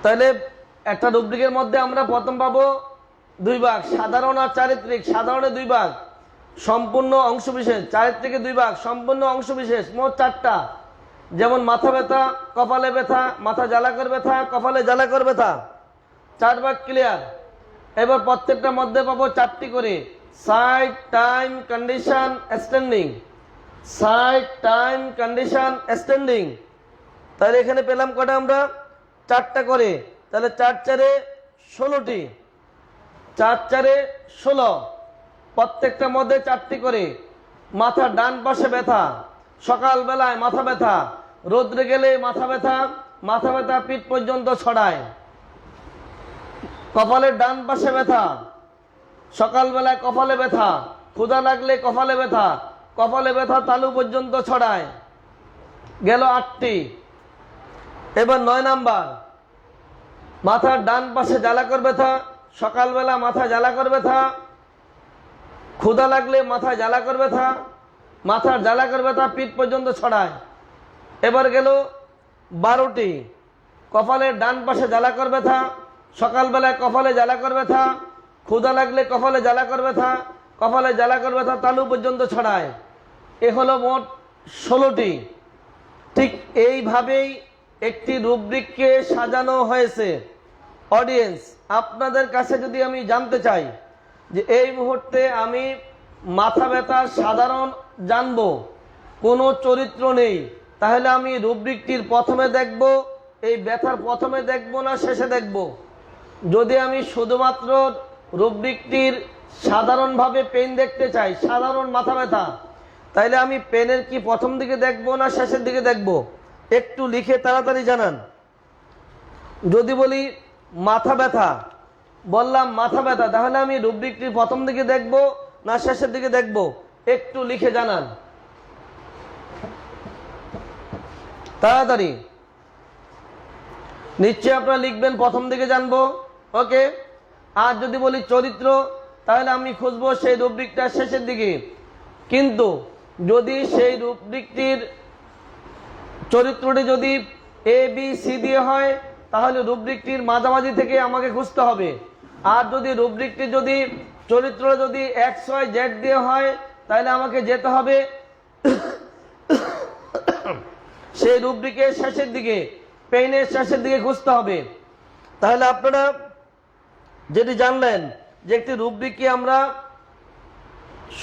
তাহলে একটা রুব্রিকের মধ্যে আমরা প্রথম পাবো 2 ভাগ, সাধারণ আর চারিত্রিক। সাধারণে 2 ভাগ, সম্পূর্ণ অংশ বিশেষ। চারিত্রিকে 2 ভাগ, সম্পূর্ণ অংশ বিশেষ। মোট 4টা। যেমন মাথা ব্যথা, কপালে ব্যথা, মাথা জ্বালাকর ব্যথা, কপালে জ্বালাকর ব্যথা। 4 ভাগ ক্লিয়ার। এবার প্রত্যেকটার মধ্যে পাবো 4টি করে। Side, time, condition, extending. Side, time, condition, extending. তাহলে এখানে পেলাম কটা আমরা? 4টা করে। তাহলে 4 4 16টি, 4 4 16। প্রত্যেকটার মধ্যে 4টি করে। মাথা ডান পাশে ব্যথা, সকালবেলায় মাথা ব্যথা, রোদ্রে গেলে মাথা ব্যথা, মাথা ব্যথা পিঠ পর্যন্ত ছড়ায়। কপালের ডান পাশে ব্যথা, সকালবেলায় কপালে ব্যথা, ক্ষুধা লাগলে কপালে ব্যথা, কপালে ব্যথা তালু পর্যন্ত ছড়ায়। গেল 8টি। এবার 9 নাম্বার, মাথার ডান পাশে জ্বালাকর ব্যথা, সকালবেলা মাথা জ্বালাকর ব্যথা, ক্ষুধা লাগলে মাথা জ্বালাকর ব্যথা, মাথার জ্বালাকর ব্যথা পিঠ পর্যন্ত ছড়ায়। এবার গেল 12টি, কপালের ডান পাশে জ্বালাকর ব্যথা, সকালবেলায় কপালে জ্বালাকর ব্যথা, ক্ষুধা লাগলে কপালে জ্বালাকর ব্যথা, কপালে জ্বালাকর ব্যথা তালু পর্যন্ত ছড়ায়। এ হলো মোট 16টি। ঠিক এইভাবেই একটি রুব্রিককে সাজানো হয়েছে। অডিয়েন্স, আপনাদের কাছে যদি আমি জানতে চাই যে এই মুহূর্তে আমি মাথা ব্যথার সাধারণ জানবো, কোনো চরিত্র নেই, তাহলে আমি রুব্রিকটির প্রথমে দেখব, এই ব্যথার প্রথমে দেখব না শেষে দেখব? যদি আমি শুধুমাত্র রুব্রিকটির সাধারণভাবে পেন দেখতে চাই, সাধারণ মাথা ব্যথা, তাইলে আমি পেনের কি প্রথম দিকে দেখবো না শেষের দিকে দেখবো? একটু লিখে তাড়াতাড়ি জানান। যদি বলি মাথা ব্যথা, বললাম মাথা ব্যথা, তাহলে আমি রুব্রিকটির প্রথম দিকে দেখবো না শেষের দিকে দেখবো? একটু লিখে জানান তাড়াতাড়ি। নিশ্চয়ই আপনারা লিখবেন প্রথম দিকে জানবো, ওকে। আর যদি বলি চরিত্র, তাহলে আমি খুঁজবো সেই রুব্রিকটা শেষের দিকে। কিন্তু যদি সেই রুব্রিকটির চরিত্রটি যদি এ বি সি দিয়ে হয়, তাহলে রুব্রিকটির মাঝামাঝি থেকে আমাকে খুঁজতে হবে। আর যদি রুব্রিকটি যদি চরিত্র যদি এক্স ওয়াই জেড দিয়ে হয়, তাহলে আমাকে যেতে হবে সেই রুব্রিকের শেষের দিকে, পেইনের শেষের দিকে খুঁজতে হবে। তাহলে আপনারা যেটি জানলেন যে একটি রুব্রিককে আমরা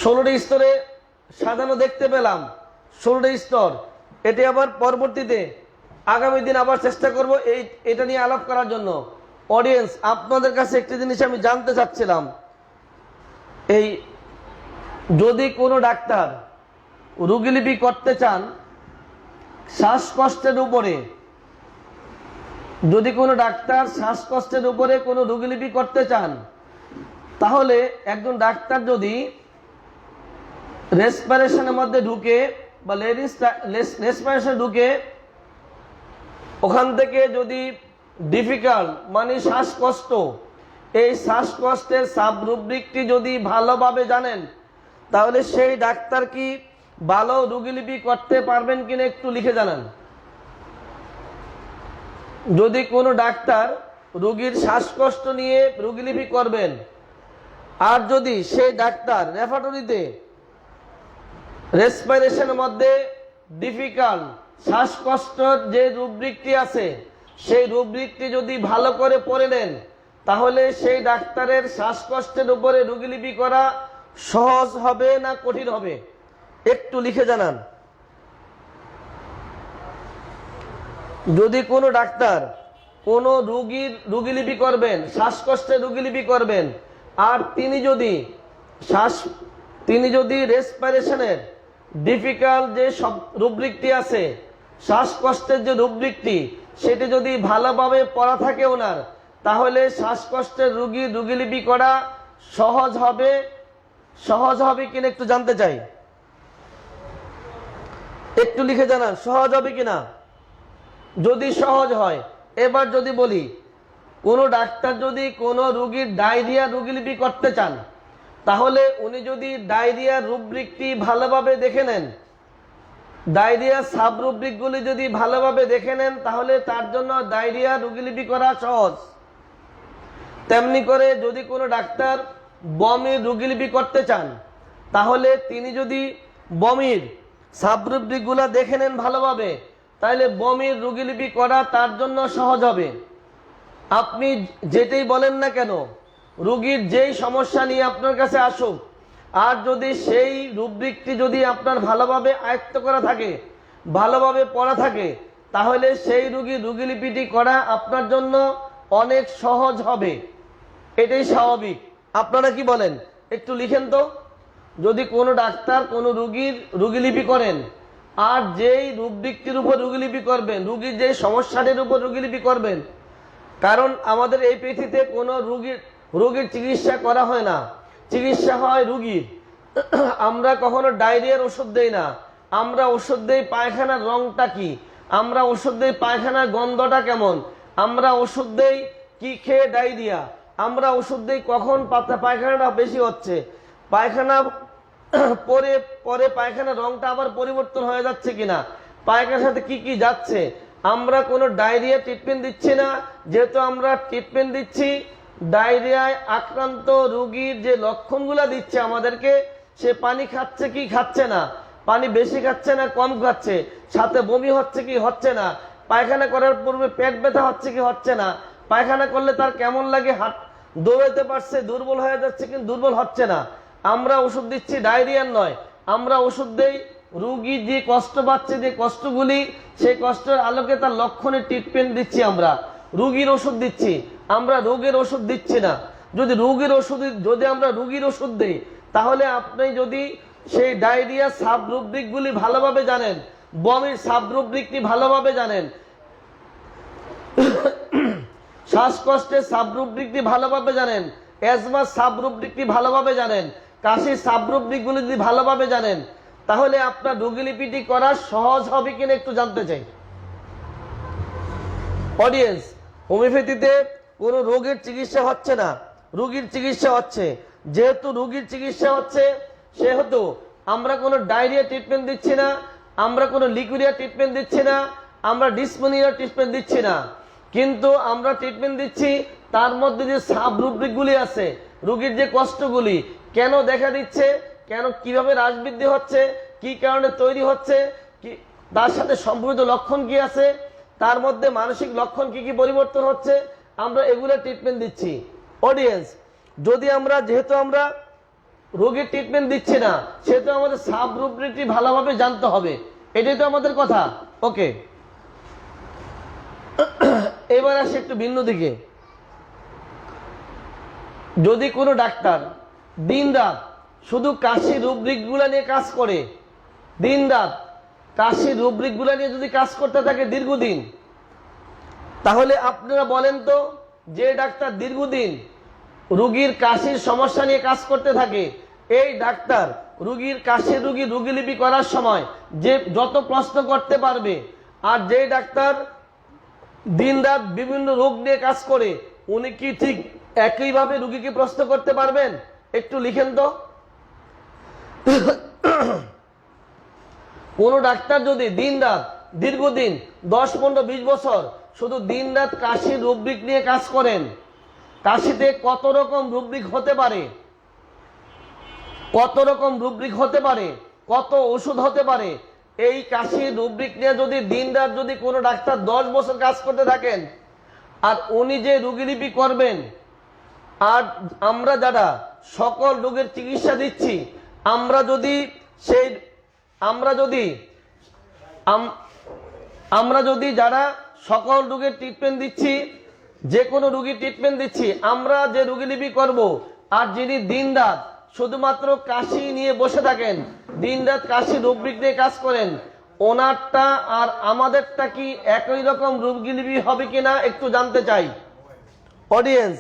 16টি স্তরে সাজানো দেখতে পেলাম, 16টি স্তর। এটি আবার পরবর্তীতে আগামী দিন আবার চেষ্টা করব এটা নিয়ে আলাপ করার জন্য। অডিয়েন্স, আপনাদের কাছে একটি জিনিস আমি জানতে চাচ্ছিলাম, এই যদি কোনো ডাক্তার রোগীলিপি করতে চান শ্বাসকষ্টের উপরে, যদি কোনো ডাক্তার শ্বাসকষ্টের উপরে কোনো রোগীলিপি করতে চান, তাহলে একজন ডাক্তার যদি রেসপিরেশনের মধ্যে ঢুকে বা রেসপিরেশন ঢুকে ওখান থেকে যদি ডিফিকাল্ট মানে শ্বাসকষ্ট, এই শ্বাসকষ্টের সাব রুব্রিকটি যদি ভালোভাবে জানেন, তাহলে সেই ডাক্তার কি ভালো রোগীলিপি করতে পারবেন কিনা একটু লিখে জানান। যদি কোনো ডাক্তার রোগীর শ্বাসকষ্ট নিয়ে রোগীলিপি করবেন, আর যদি সেই ডাক্তার রেফাটরিতে রেসপিরেশনের মধ্যে ডিফিকাল্ট শ্বাসকষ্টের যে রুব্রিকটি আছে, সেই রুব্রিকটি যদি ভালো করে পড়ে নেন, তাহলে সেই ডাক্তারের শ্বাসকষ্টের উপরে রোগীলিপি করা সহজ হবে না কঠিন হবে? একটু লিখে জানান। যদি কোনো ডাক্তার কোনো রোগীর রোগীলিপি করবেন, শ্বাসকষ্টের রোগীলিপি করবেন, আর তিনি যদি রেসপিরেশনের ডিফিকাল্ট যে সব রুব্রিকটি আছে, শ্বাসকষ্টের যে রুব্রিকটি, সেটি যদি ভালোভাবে পড়া থাকে ওনার, তাহলে শ্বাসকষ্টের রোগীর রোগীলিপি করা সহজ হবে কিনা একটু জানতে চাই। একটু লিখে জানান সহজ হবে কিনা। যদি সহজ হয়, এবার যদি বলি কোনো ডাক্তার যদি কোনো রোগীর ডায়রিয়া রোগীলিপি করতে চান, তাহলে উনি যদি ডায়রিয়া রুব্রিকটি ভালোভাবে দেখে নেন, ডায়রিয়া সাব রুব্রিকগুলি যদি ভালোভাবে দেখে নেন, তাহলে তার জন্য ডায়রিয়া রোগীলিপি করা সহজ। তেমনি করে যদি কোনো ডাক্তার বমির রোগীলিপি করতে চান, তাহলে তিনি যদি বমির সাব রুব্রিকগুলো দেখে নেন ভালোভাবে, তাহলে বমির রোগীলিপি করা তার জন্য সহজ হবে। আপনি যেটাই বলেন না কেন, রোগীর যেই সমস্যা নিয়ে আপনার কাছে আসুক, আর যদি সেই রুব্রিকটি যদি আপনার ভালোভাবে আয়ত্ত করা থাকে, ভালোভাবে পড়া থাকে, তাহলে সেই রোগীর রোগীলিপিটি করা আপনার জন্য অনেক সহজ হবে। এটাই স্বাভাবিক। আপনারা কি বলেন একটু লিখেন তো। যদি কোনো ডাক্তার কোনো রোগীর রোগীলিপি করেন, আর যেই রুব্রিকটির উপর রোগীলিপি করবেন, রোগীর যেই সমস্যাটির উপর রোগীলিপি করবেন, কারণ আমাদের এই পৃথিবীতে কোনো রোগীর চিকিৎসা করা হয় না, চিকিৎসা হয় রোগীর। আমরা কখনো ডায়রিয়ার ওষুধ দেই না, আমরা ওষুধ দেই পায়খানার রংটা কি, আমরা ওষুধ দেই পায়খানার গন্ধটা কেমন, আমরা ওষুধ দেই কি খেয়ে ডায়রিয়া, আমরা ওষুধ দেই কখন পায়খানাটা বেশি হচ্ছে, পায়খানা পরে পরে পায়খানার রংটা আবার পরিবর্তন হয়ে যাচ্ছে কিনা, পায়খানার সাথে কি কি যাচ্ছে। আমরা কোনো ডায়রিয়া ট্রিটমেন্ট দিচ্ছি না, যেহেতু আমরা ট্রিটমেন্ট দিচ্ছি ডায়রিয়ায় আক্রান্ত রোগীর যে লক্ষণগুলা দিচ্ছে আমাদেরকে, সে পানি খাচ্ছে কি খাচ্ছে না, পানি বেশি খাচ্ছে না কম খাচ্ছে, সাথে বমি হচ্ছে কি হচ্ছে না, পায়খানা করার পূর্বে পেট ব্যথা হচ্ছে কি হচ্ছে না, পায়খানা করলে তার কেমন লাগে, দৌড়াতে পারছে, দুর্বল হয়ে যাচ্ছে কিন্তু দুর্বল হচ্ছে না। আমরা ওষুধ দিচ্ছি ডায়রিয়ার নয়, আমরা ওষুধ দেই রোগী যে কষ্ট পাচ্ছে, যে কষ্টগুলি, সেই কষ্টের আলোকে তার লক্ষণের ট্রিটমেন্ট দিচ্ছি, আমরা রোগীর ওষুধ দিচ্ছি। আমরা রোগের ওষুধ দিচ্ছি না। যদি আমরা রোগীর ওষুধ দিই, তাহলে আপনি যদি সেই ডায়রিয়া সাব রুব্রিকগুলি ভালোভাবে জানেন, বমির সাব রুব্রিকটি ভালোভাবে জানেন, শ্বাসকষ্টের সাব রুব্রিকটি ভালোভাবে জানেন, অ্যাজমার সাব রুব্রিকটি ভালোভাবে জানেন, কাশির সাব রুব্রিকগুলি যদি ভালোভাবে জানেন, তাহলে আপনার রোগীলিপিটি করা সহজ হবে কিনা একটু জানতে চাই। অডিয়েন্স, হোমিওপ্যাথিতে কোনো রোগের চিকিৎসা হচ্ছে না, রোগীর চিকিৎসা হচ্ছে। যেহেতু রোগীর চিকিৎসা হচ্ছে, সেহেতু আমরা কোনো ডায়রিয়া ট্রিটমেন্ট দিচ্ছি না, আমরা কোনো লিকুরিয়া ট্রিটমেন্ট দিচ্ছি না, আমরা ডিসপোনিয়া ট্রিটমেন্ট দিচ্ছি না, কিন্তু আমরা ট্রিটমেন্ট দিচ্ছি তার মধ্যে যে সাব রুব্রিকগুলি আছে, রোগীর যে কষ্টগুলি কেন দেখা দিচ্ছে, কেন কিভাবে হ্রাস বৃদ্ধি হচ্ছে, কি কারণে তৈরি হচ্ছে, কি তার সাথে সম্পর্কিত লক্ষণ কি আছে, তার মধ্যে মানসিক লক্ষণ কি কি পরিবর্তন হচ্ছে, আমরা এগুলো ট্রিটমেন্ট দিচ্ছি। অডিয়েন্স, যেহেতু আমরা রোগীর ট্রিটমেন্ট দিচ্ছি না, সেহেতু আমাদের সাব রুব্রিকটি ভালোভাবে জানতে হবে, এটাই তো আমাদের কথা। ওকে, এবার আসি একটু ভিন্ন দিকে। যদি কোনো ডাক্তার দিন রাত শুধু কাশি রুব্রিকগুলো নিয়ে কাজ করে, দিন রাত কাশি রুব্রিকগুলো নিয়ে যদি কাজ করতে থাকে দীর্ঘদিন, তাহলে আপনারা বলেন তো, যে ডাক্তার দীর্ঘদিন রোগীর কাশির সমস্যা নিয়ে কাজ করতে থাকে, এই ডাক্তার রোগীর কাশির রোগীলিপি করার সময় যে যত প্রশ্ন করতে পারবে, আর যে ডাক্তার দিন রাত বিভিন্ন রোগ নিয়ে কাজ করে, উনি কি ঠিক একইভাবে রোগীকে প্রশ্ন করতে পারবেন? একটু লিখেন তো। কোন ডাক্তার যদি দিন রাত দীর্ঘদিন 10, 15, 20 বছর শুধু দিন রাত কাশির রুব্রিক নিয়ে কাজ করেন, কাশিতে কত রকম রুব্রিক হতে পারে, কত রকম রুব্রিক হতে পারে, কত ওষুধ হতে পারে, এই কাশির রুব্রিক নিয়ে যদি দিন রাত যদি কোনো ডাক্তার 10 বছর কাজ করতে থাকেন, আর উনি যে রোগীলিপি করবেন, আর আমরা যারা সকল রোগের চিকিৎসা দিচ্ছি, আমরা যদি যারা সকল রোগের ট্রিটমেন্ট দিচ্ছি, যে কোনো রোগীর ট্রিটমেন্ট দিচ্ছি, আমরা যে রোগীলিপি করব, আর যিনি দিন রাত শুধুমাত্র কাশি নিয়ে বসে থাকেন, দিন রাত কাশি রুব্রিক নিয়ে কাজ করেন, ওনারটা আর আমাদেরটা কি একই রকম রোগীলিপি হবে কিনা একটু জানতে চাই। অডিয়েন্স,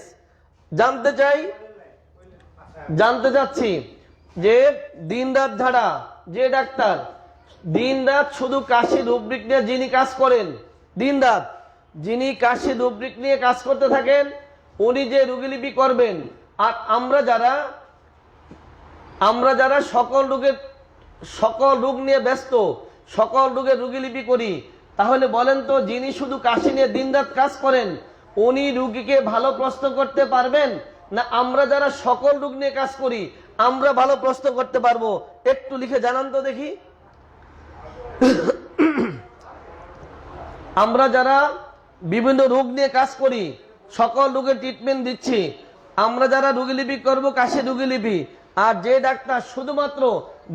জানতে চাচ্ছি যে দিন রাত ঝাড়া যে ডাক্তার দিন রাত শুধু কাশি রুব্রিক নিয়ে যিনি কাজ করেন, দিন রাত যিনি কাশি রুব্রিক নিয়ে কাজ করতে থাকেন, উনি যে রোগীলিপি করবেন, আর আমরা যারা সকল রোগ নিয়ে ব্যস্ত, সকল রোগের রোগীলিপি করি, তাহলে বলেন তো, যিনি শুধু কাশি নিয়ে দিন রাত কাজ করেন, উনি রোগীকে ভালো প্রশ্ন করতে পারবেন না আমরা যারা সকল রোগ নিয়ে কাজ করি আমরা ভালো প্রশ্ন করতে পারবো? একটু লিখে জানান তো দেখি। আমরা যারা বিভিন্ন রোগ নিয়ে কাজ করি, সকল রোগের ট্রিটমেন্ট দিচ্ছি, আমরা যারা রোগীলিপি করব কাশি রোগীলিপি, আর যে ডাক্তার শুধুমাত্র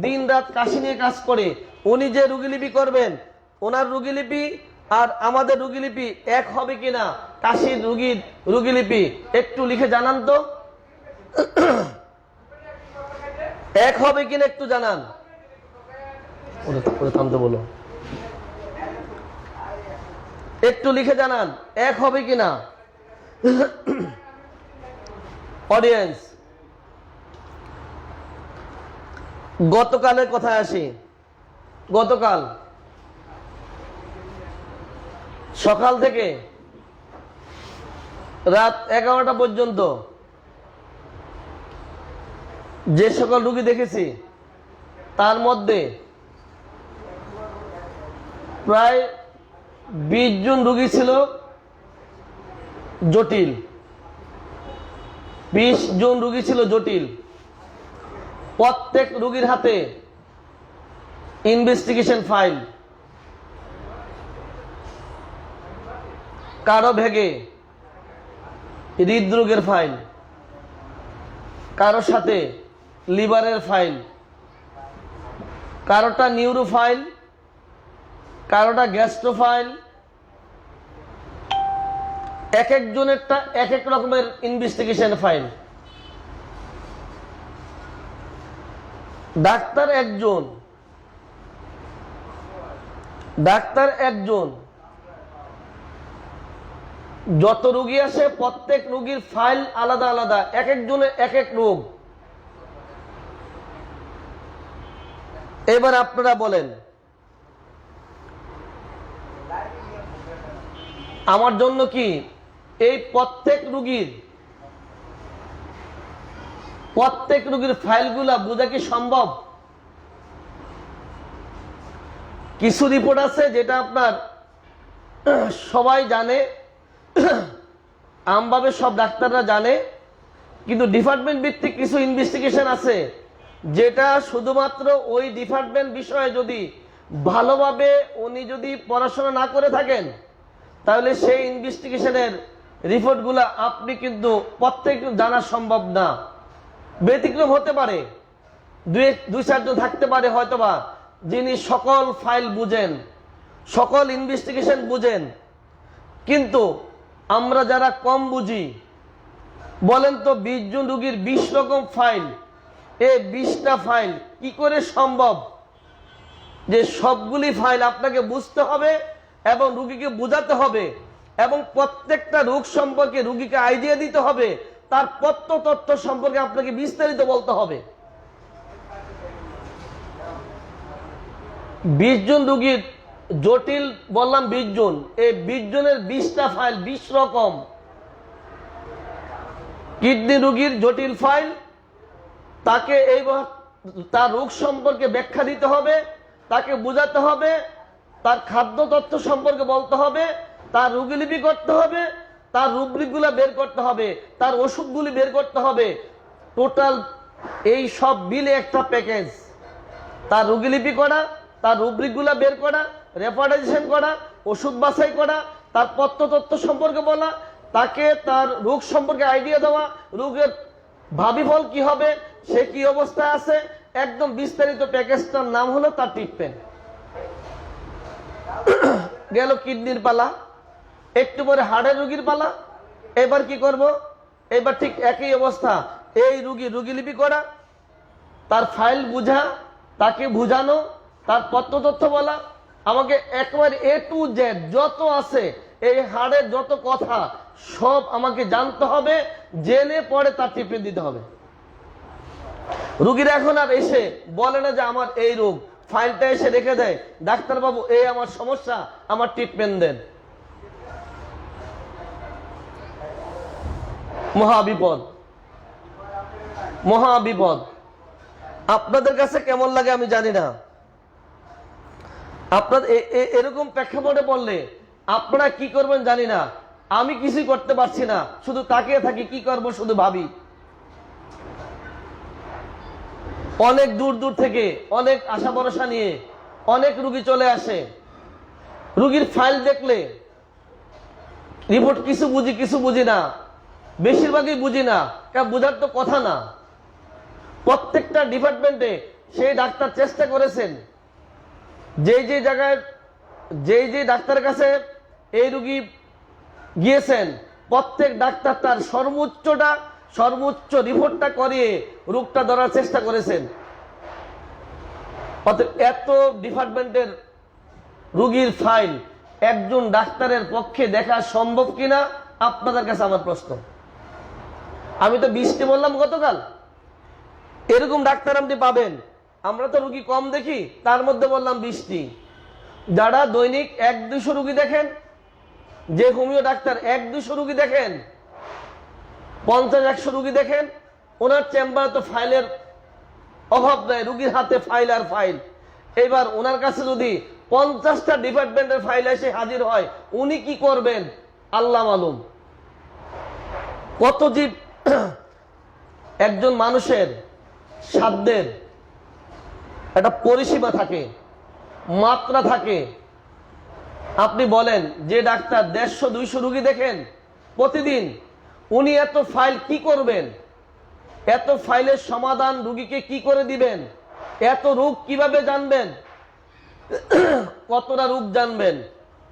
দিন রাত কাশি নিয়ে কাজ করে, উনি যে রোগীলিপি করবেন, ওনার রোগীলিপি আর আমাদের রোগীলিপি এক হবে কিনা, কাশির রোগীর রোগীলিপি একটু লিখে জানান তো। এক হবে কিনা একটু জানান। থামতে বলো, একটু লিখে জানান এক হবে কিনা। অডিয়েন্স, গতকালের কথায় আসি। গতকাল সকাল থেকে রাত 11টা পর্যন্ত যে সকল রোগী দেখেছি, তার মধ্যে প্রায় 20 জন রোগী ছিল জটিল, 20 জন রোগী ছিল জটিল। প্রত্যেক রোগীর হাতে ইনভেস্টিগেশন ফাইল, কারো ভেগে হৃদরোগের ফাইল, কারো সাথে লিভারের ফাইল, কারোটা নিউরো ফাইল, কারোটা গ্যাস্ট্রো ফাইল, এক একজনেরটা এক এক রকমের ইনভেস্টিগেশন ফাইল। ডাক্তার একজন, যত রোগী আসে প্রত্যেক রোগীর ফাইল আলাদা আলাদা, এক একজনের এক এক রোগ। এবার আপনারা বলেন, আমার জন্য কি এই প্রত্যেক রোগীর ফাইলগুলা বোঝা কি সম্ভব? কিছু রিপোর্ট আছে যেটা আপনার সবাই জানে, আমভাবে সব ডাক্তাররা জানে, কিন্তু ডিপার্টমেন্ট ভিত্তিক কিছু ইনভেস্টিগেশন আছে যেটা শুধুমাত্র ওই ডিপার্টমেন্ট বিষয়ে যদি ভালোভাবে উনি যদি পড়াশোনা না করে থাকেন, তাহলে সেই ইনভেস্টিগেশনের রিপোর্টগুলো আপনি কিন্তু প্রত্যেক জানা সম্ভব না। ব্যতিক্রম হতে পারে, দুই চারজন থাকতে পারে হয়তোবা যিনি সকল ফাইল বুঝেন, সকল ইনভেস্টিগেশন বুঝেন, কিন্তু আমরা যারা কম বুঝি, বলেন তো 20 জন রোগীর 20 রকম ফাইল, এই 20টা ফাইল কি করে সম্ভব যে সবগুলি ফাইল আপনাকে বুঝতে হবে এবং রোগীকে বোঝাতে হবে এবং প্রত্যেকটা রোগ সম্পর্কে রোগীকে আইডিয়া দিতে হবে, তার তথ্য সম্পর্কে আপনাকে বিস্তারিত বলতে হবে। 20 জন রোগীর জটিল বললাম 20 জন, এই 20 জনের 20টা ফাইল 20 রকম। কিডনি রোগীর জটিল ফাইল, তাকে তার রোগ সম্পর্কে ব্যাখ্যা দিতে হবে, তাকে বোঝাতে হবে, তার খাদ্য তথ্য সম্পর্কে বলতে হবে, তার রোগীলিপি করতে হবে, তার রুব্রিকগুলো বের করতে হবে, তার ওষুধগুলি বের করতে হবে। টোটাল এই সব মিলে একটা প্যাকেজ। তার রোগীলিপি করা, তার রুব্রিকগুলো বের করা, রেফারেন্সেশন করা, ওষুধ বাছাই করা, তার তথ্য সম্পর্কে বলা, তাকে তার রোগ সম্পর্কে আইডিয়া দেওয়া, রোগের ভাবি ফল কি হবে, সে কি অবস্থায় আছে, একদম বিস্তারিত প্যাকেজটার নাম হলো তার ট্রিটমেন্ট। গেল কিডনির পালা, একটু পরে হার্টের রোগীর পালা। এবার কি করব? এবার ঠিক একই অবস্থা, এই রোগীলিপি করা, তার ফাইল বুঝা, তাকে বুঝানো, তার তথ্য বলা, আমাকে একবার A to Z যত আছে এই হাড়ের যত কথা সব আমাকে জানতে হবে, জেনে পরে তার ট্রিটমেন্ট দিতে হবে। রোগীরা এখন আর এসে বলে না যে আমার এই রোগ, ফাইলটা এসে রেখে দেয়, ডাক্তারবাবু এই আমার সমস্যা, আমার ট্রিটমেন্ট দেন। মহাবিপদ। আপনাদের কাছে কেমন লাগে আমি জানি না। আপনার এরকম প্রেক্ষাপটে পড়লে আপনারা কি করবেন জানি না। আমি কিছুই করতে পারছি না, শুধু তাকিয়ে থাকি, কি করব শুধু ভাবি। অনেক দূর থেকে অনেক আশা ভরসা নিয়ে অনেক রোগী চলে আসে। রোগীর ফাইল দেখলে রিপোর্ট কিছু বুঝি না, বেশিরভাগই বুঝি না, বুঝার তো কথা না। প্রত্যেকটা ডিপার্টমেন্টে সেই ডাক্তার চেষ্টা করেছেন, যে জায়গায় যে ডাক্তারের কাছে এই রোগী গিয়েছেন, প্রত্যেক ডাক্তার তার সর্বোচ্চ রিপোর্টটা করিয়ে রোগটা ধরার চেষ্টা করেছেন। এত ডিপার্টমেন্টের রোগীর ফাইল একজন ডাক্তারের পক্ষে দেখা সম্ভব কিনা আপনাদের কাছে আমার প্রশ্ন। আমি তো 20টি বললাম গতকাল, এরকম ডাক্তার আপনি পাবেন। আমরা তো রোগী কম দেখি, তার মধ্যে বললাম 20টি। যারা দৈনিক 100-200 রোগী দেখেন, যে হোমিও ডাক্তার 100-200 রোগী দেখেন, 50-100 রোগী দেখেন, ওনার চেম্বারে তো ফাইলের অভাব নাই, রোগীর হাতে ফাইল আর ফাইল। এবার ওনার কাছে যদি 50টা ডিপার্টমেন্টের ফাইল এসে হাজির হয়, উনি কি করবেন আল্লাহ মালুম। কত জীব একজন মানুষের সাধ্যের একটা পরিসীমা থাকে, মাত্রা থাকে। আপনি বলেন যে ডাক্তার 150-200 রোগী দেখেন প্রতিদিন, উনি এত ফাইল কি করবেন? এত ফাইলের সমাধান রোগীকে কি করে দিবেন? এত রোগ কিভাবে জানবেন? কতটা রোগ জানবেন?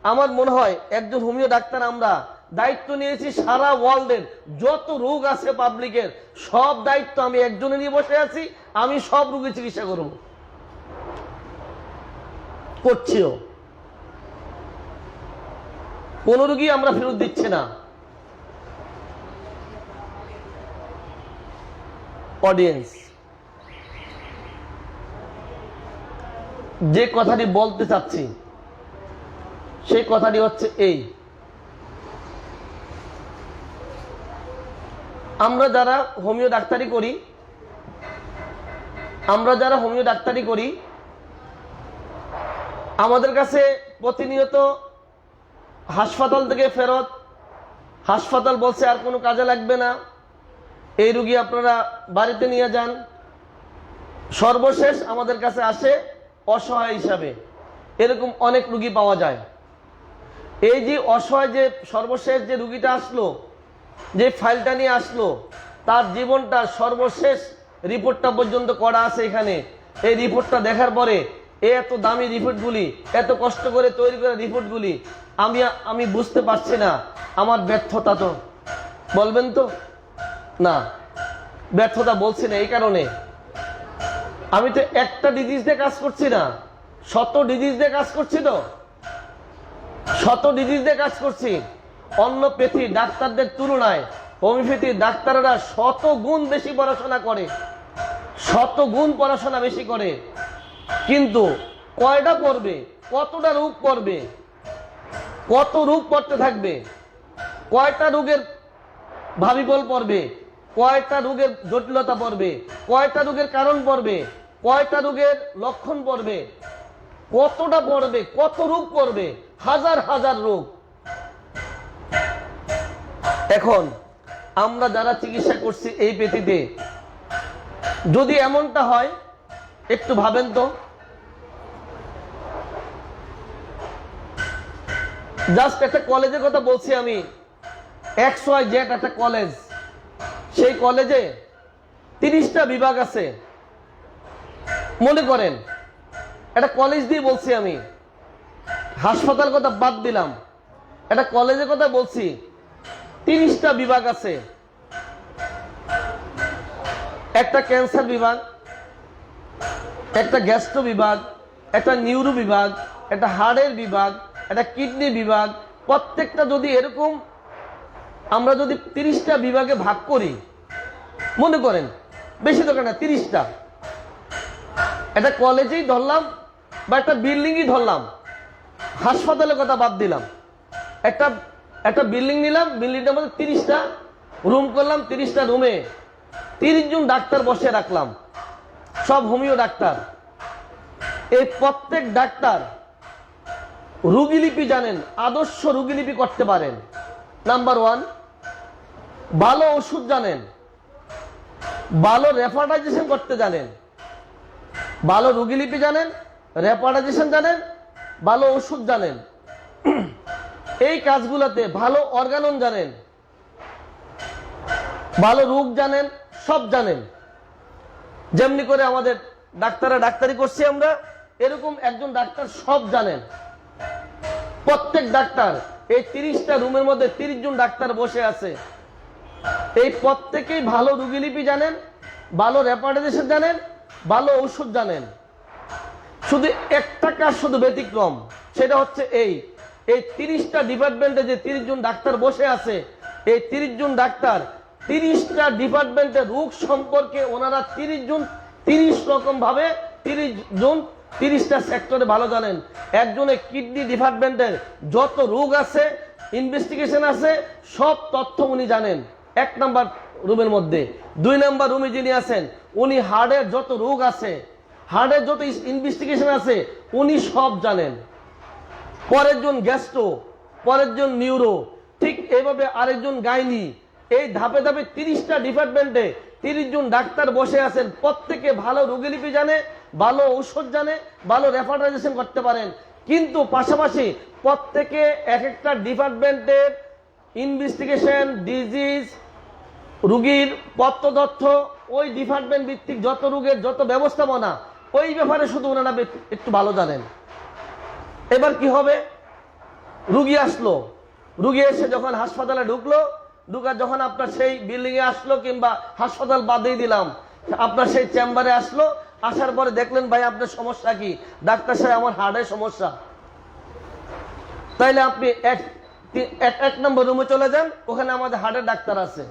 আমার মনে হয় একজন হোমিও ডাক্তার আমরা দায়িত্ব নিয়েছি সারা ওয়ার্ল্ডের যত রোগ আছে পাবলিকের সব দায়িত্ব আমি একজনে নিয়ে বসে আছি। আমি সব রোগী চিকিৎসা করব, করছিও। কোন রোগী আমরা ফেরত দিচ্ছি না। অডিয়েন্স, যে কথাটি বলতে চাচ্ছি সেই কথাটি হচ্ছে এই, আমরা যারা হোমিও ডাক্তারি করি আমাদের কাছে প্রতিনিয়ত হাসপাতাল থেকে ফেরত, হাসপাতাল বলছে আর কোনো কাজে লাগবে না, এই রোগী আপনারা বাড়িতে নিয়ে যান। সর্বশেষ আমাদের কাছে আসে অসহায় হিসাবে, এরকম অনেক রোগী পাওয়া যায়। এই যে অসহায়, যে সর্বশেষ যে রোগীটা আসলো, যে ফাইলটা নিয়ে আসলো, তার জীবনটা সর্বশেষ রিপোর্টটা পর্যন্ত করা আছে এখানে। এই রিপোর্টটা দেখার পরে এত দামি রিপোর্টগুলি, এত কষ্ট করে তৈরি করা রিপোর্টগুলি আমি বুঝতে পারছি না আমার ব্যর্থতা। তো বলবেন তো না, ব্যর্থতা বলছি না। এই কারণে আমি তো একটা ডিজিজ দিয়ে কাজ করছি না, শত ডিজিজ দিয়ে কাজ করছি। তো শত ডিজিজ দিয়ে কাজ করছি। অন্যপ্যাথি ডাক্তারদের তুলনায় হোমিওপ্যাথি ডাক্তাররা শত গুণ বেশি পড়াশোনা করে, শত গুণ পড়াশোনা বেশি করে। কিন্তু কয়টা পড়বে, কতটা রোগ পড়বে, কত রোগ পড়তে থাকবে, কয়টা রোগের ভাবিবল পড়বে, কয়টা রোগের জটিলতা পড়বে, কয়টা রোগের কারণ পড়বে, কয়টা রোগের লক্ষণ পড়বে, কতটা পড়বে, কত রোগ পড়বে, হাজার হাজার রোগ। এখন আমরা যারা চিকিৎসা করছি এই পেথিতে, যদি এমনটা হয় একটু ভাবেন তো, জাস্ট একটা কলেজের কথা বলছি আমি, XYZ একটা কলেজ, সেই কলেজে 30টা বিভাগ আছে। মনে করেন একটা কলেজ দিয়ে বলছি আমি, হাসপাতাল কথা বাদ দিলাম, একটা কলেজের কথা বলছি। 30টা বিভাগ আছে। একটা ক্যান্সার বিভাগ, একটা গ্যাস্ট্রো বিভাগ, একটা নিউরো বিভাগ, একটা হার্টের বিভাগ, একটা কিডনি বিভাগ। প্রত্যেকটা যদি এরকম আমরা যদি 30টা বিভাগে ভাগ করি, মনে করেন বেশি দরকার না, 30টা, একটা কলেজেই ধরলাম বা একটা বিল্ডিংই ধরলাম, হাসপাতালের কথা বাদ দিলাম, একটা বিল্ডিং নিলাম, বিল্ডিংটার মধ্যে 30টা রুম করলাম, 30টা রুমে 30 জন ডাক্তার বসে রাখলাম, সব হোমিও ডাক্তার। এই প্রত্যেক ডাক্তার রোগীলিপি জানেন, আদর্শ রোগীলিপি করতে পারেন। নাম্বার 1, ভালো ওষুধ জানেন, ভালো রেফার্টাইজেশন করতে জানেন, ভালো রোগীলিপি জানেন, রেফার্টাইজেশন জানেন, ভালো ওষুধ জানেন। এই কাজগুলোতে ভালো অর্গানন জানেন, ভালো রোগ জানেন, সব জানেন। যেমনি করে আমাদের ডাক্তাররা ডাক্তারি করছি আমরা, এরকম একজন ডাক্তার সব জানেন। প্রত্যেক ডাক্তার, এই 30টা রুমের মধ্যে 30 জন ডাক্তার বসে আছে, এই প্রত্যেকেই ভালো রোগীলিপি জানেন, ভালো রেফার্টাইজেশন জানেন, ভালো ঔষধ জানেন। শুধু একটা কাজ শুধু ব্যতিক্রম, সেটা হচ্ছে এই 30টা ডিপার্টমেন্টে যে 30 জন ডাক্তার বসে আছে, এই 30 জন ডাক্তার 30টা ডিপার্টমেন্টের রোগ সম্পর্কে ওনারা 30 জন 30 রকম ভাবে 30 জন 30টা সেক্টরে ভালো জানেন। একজনে কিডনি ডিপার্টমেন্টের যত রোগ আছে, ইনভেস্টিগেশন আছে, সব তথ্য উনি জানেন 1 নাম্বার রুমের মধ্যে। 2 নাম্বার রুমে যিনি আছেন, উনি হার্টের যত রোগ আছে, হার্টের যত ইনভেস্টিগেশন আছে, উনি সব জানেন। পরের জন গ্যাস্ট্রো, পরের জন নিউরো, ঠিক এইভাবে আরেকজন গাইনি। এই ধাপে ধাপে 30টা ডিপার্টমেন্টে 30 জন ডাক্তার বসে আছেন। প্রত্যেকে ভালো রোগীলিপি জানে, ভালো ঔষধ জানে, ভালো রেফার্টাইজেশন করতে পারেন। কিন্তু পাশাপাশি প্রত্যেকে এক একটা ডিপার্টমেন্টের ইনভেস্টিগেশন, ডিজিজ, রোগীর তথ্য, ওই ডিপার্টমেন্ট ভিত্তিক যত রোগের যত ব্যবস্থাপনা, ওই ব্যাপারে শুধু ওনারা একটু ভালো জানেন। এবার কি হবে, রোগী আসলো, রুগী এসে যখন হাসপাতালে ঢুকলো, ঢুকার যখন আপনার সেই বিল্ডিং এ আসলো কিংবা হাসপাতাল বাদেই দিলাম, আপনার সেই চেম্বারে আসলো, আসার পরে দেখলেন ভাই আপনার সমস্যা কি? ডাক্তার সাহেব আমার হার্টের সমস্যা। তাইলে আপনি এক নম্বর রুমে চলে যান, ওখানে আমাদের হার্টের ডাক্তার আছে।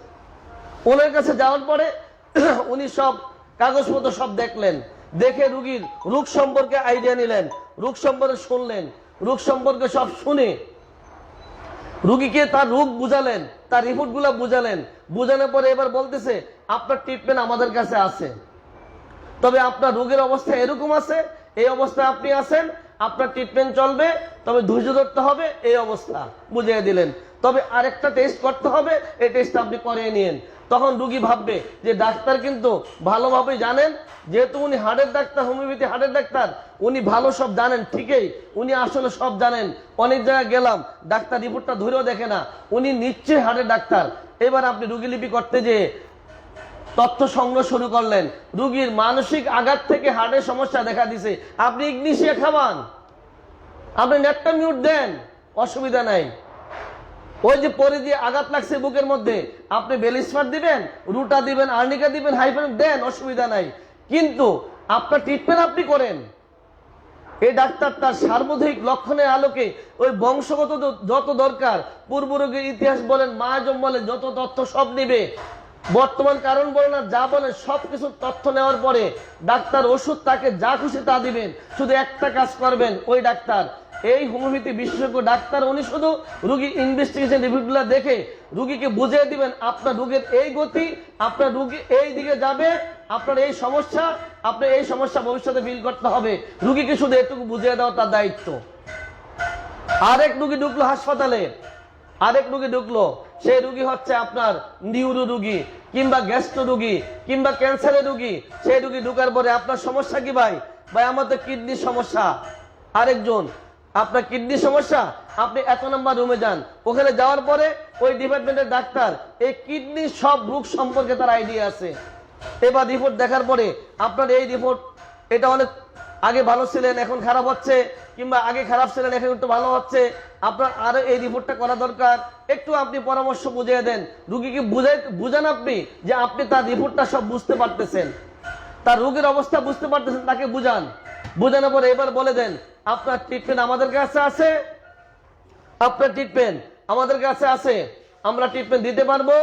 ওনার কাছে যাওয়ার পরে উনি সব কাগজপত্র সব দেখলেন, দেখে রুগীর রোগ সম্পর্কে আইডিয়া নিলেন, রোগ সম্পর্কে শুনলেন, রোগ সম্পর্কে সব শুনে রুগীকে তার রোগ বুঝালেন, তার রিপোর্ট গুলা বুঝালেন। বুঝানোর পরে এবার বলতেছে আপনার ট্রিটমেন্ট আমাদের কাছে আছে, তবে আপনার রোগের অবস্থা এরকম আছে, এই অবস্থায় আপনি আছেন, আপনার ট্রিটমেন্ট চলবে, তবে ধৈর্য ধরতে হবে, এই অবস্থা বুঝিয়ে দিলেন। তবে আরেকটা টেস্ট করতে হবে, এই টেস্ট আপনি করিয়ে নিন। তখন রুগী ভাববে যে ডাক্তার কিন্তু ভালোভাবে জানেন, যেহেতু উনি হার্টের ডাক্তার, হোমিওপ্যাথি হার্টের ডাক্তার, উনি ভালো সব জানেন। ঠিকই, উনি আসলে সব জানেন। অনেক জায়গায় গেলাম, ডাক্তার রিপোর্টটা ধরেও দেখে না, উনি নিশ্চয়ই হার্টের ডাক্তার। এবার আপনি রুগীলিপি করতে যেয়ে তথ্য সংগ্রহ শুরু করলেন, রুগীর মানসিক আঘাত থেকে হার্টের সমস্যা দেখা দিছে, আপনি ইগনিশিয়া খাওয়ান, আপনি নেটটা মিউট দেন, অসুবিধা নাই। ওই যে পরে দিয়ে আঘাত লাগছে বুকের মধ্যে, আপনি বেলিস্পার দিবেন, রুটা দিবেন, আর্নিকা দিবেন, হাইফেন দেন, অসুবিধা নাই। কিন্তু আপনার ট্রিটমেন্ট আপনি করেন। এই ডাক্তার তার সার্বধায়িক লক্ষণের আলোকে ওই বংশগত যত দরকার, পূর্ব রোগের ইতিহাস বলেন, মায়াজম বলেন, যত তথ্য সব নিবে, বর্তমান কারণ বলেন, আর যা বলেন সবকিছু তথ্য নেওয়ার পরে ডাক্তার ওষুধ তাকে যা খুশি তা দিবেন। শুধু একটা কাজ করবেন, ওই ডাক্তার, এই হোমিওপ্যাথি বিশেষজ্ঞ ডাক্তার, উনি শুধু রুগী ইনভেস্টিগেশন রিপোর্টগুলো দেখে রুগীকে বুঝিয়ে দিবেন আপনার রোগের এই গতি, আপনার রুগী এই দিকে যাবে, আপনার এই সমস্যা, আপনার এই সমস্যা ভবিষ্যতে ফিল করতে হবে। রুগীকে শুধু এটুকু বুঝিয়ে দেওয়া তার দায়িত্ব। আরেক রুগী ঢুকলো হাসপাতালে, আরেক রুগী ঢুকলো, সেই রুগী হচ্ছে আপনার নিউরো রুগী কিংবা গ্যাস্ট্রো রুগী কিংবা ক্যান্সারের রুগী। সেই রুগী ঢুকার পরে আপনার সমস্যা কি ভাই? ভাই আমার তো কিডনির সমস্যা। আরেকজন, আপনার কিডনির সমস্যা, আপনি 1 নম্বর রুমে যান। ওখানে যাওয়ার পরে ওই ডিপার্টমেন্টের ডাক্তার এই কিডনির সব রোগ সম্পর্কে তার আইডিয়া আছে। এবার রিপোর্ট দেখার পরে আপনার এই রিপোর্ট, এটা অনেক আগে ভালো ছিলেন এখন খারাপ হচ্ছে, কিংবা আগে খারাপ ছিলেন এখন একটু ভালো হচ্ছে, আপনার আরো এই রিপোর্টটা করা দরকার। একটু আপনি পরামর্শ বুঝিয়ে দেন, রুগীকে বুঝান আপনি যে আপনি তার রিপোর্টটা সব বুঝতে পারতেছেন, তার রোগের অবস্থা বুঝতে পারতেছেন, তাকে বুঝান। বুঝানোর পরে এবার বলে দেন আপনার ট্রিটমেন্ট আমাদের কাছে আছে, আপনার ট্রিটমেন্ট আমাদের কাছে আছে, আমরা ট্রিটমেন্ট দিতে পারবো,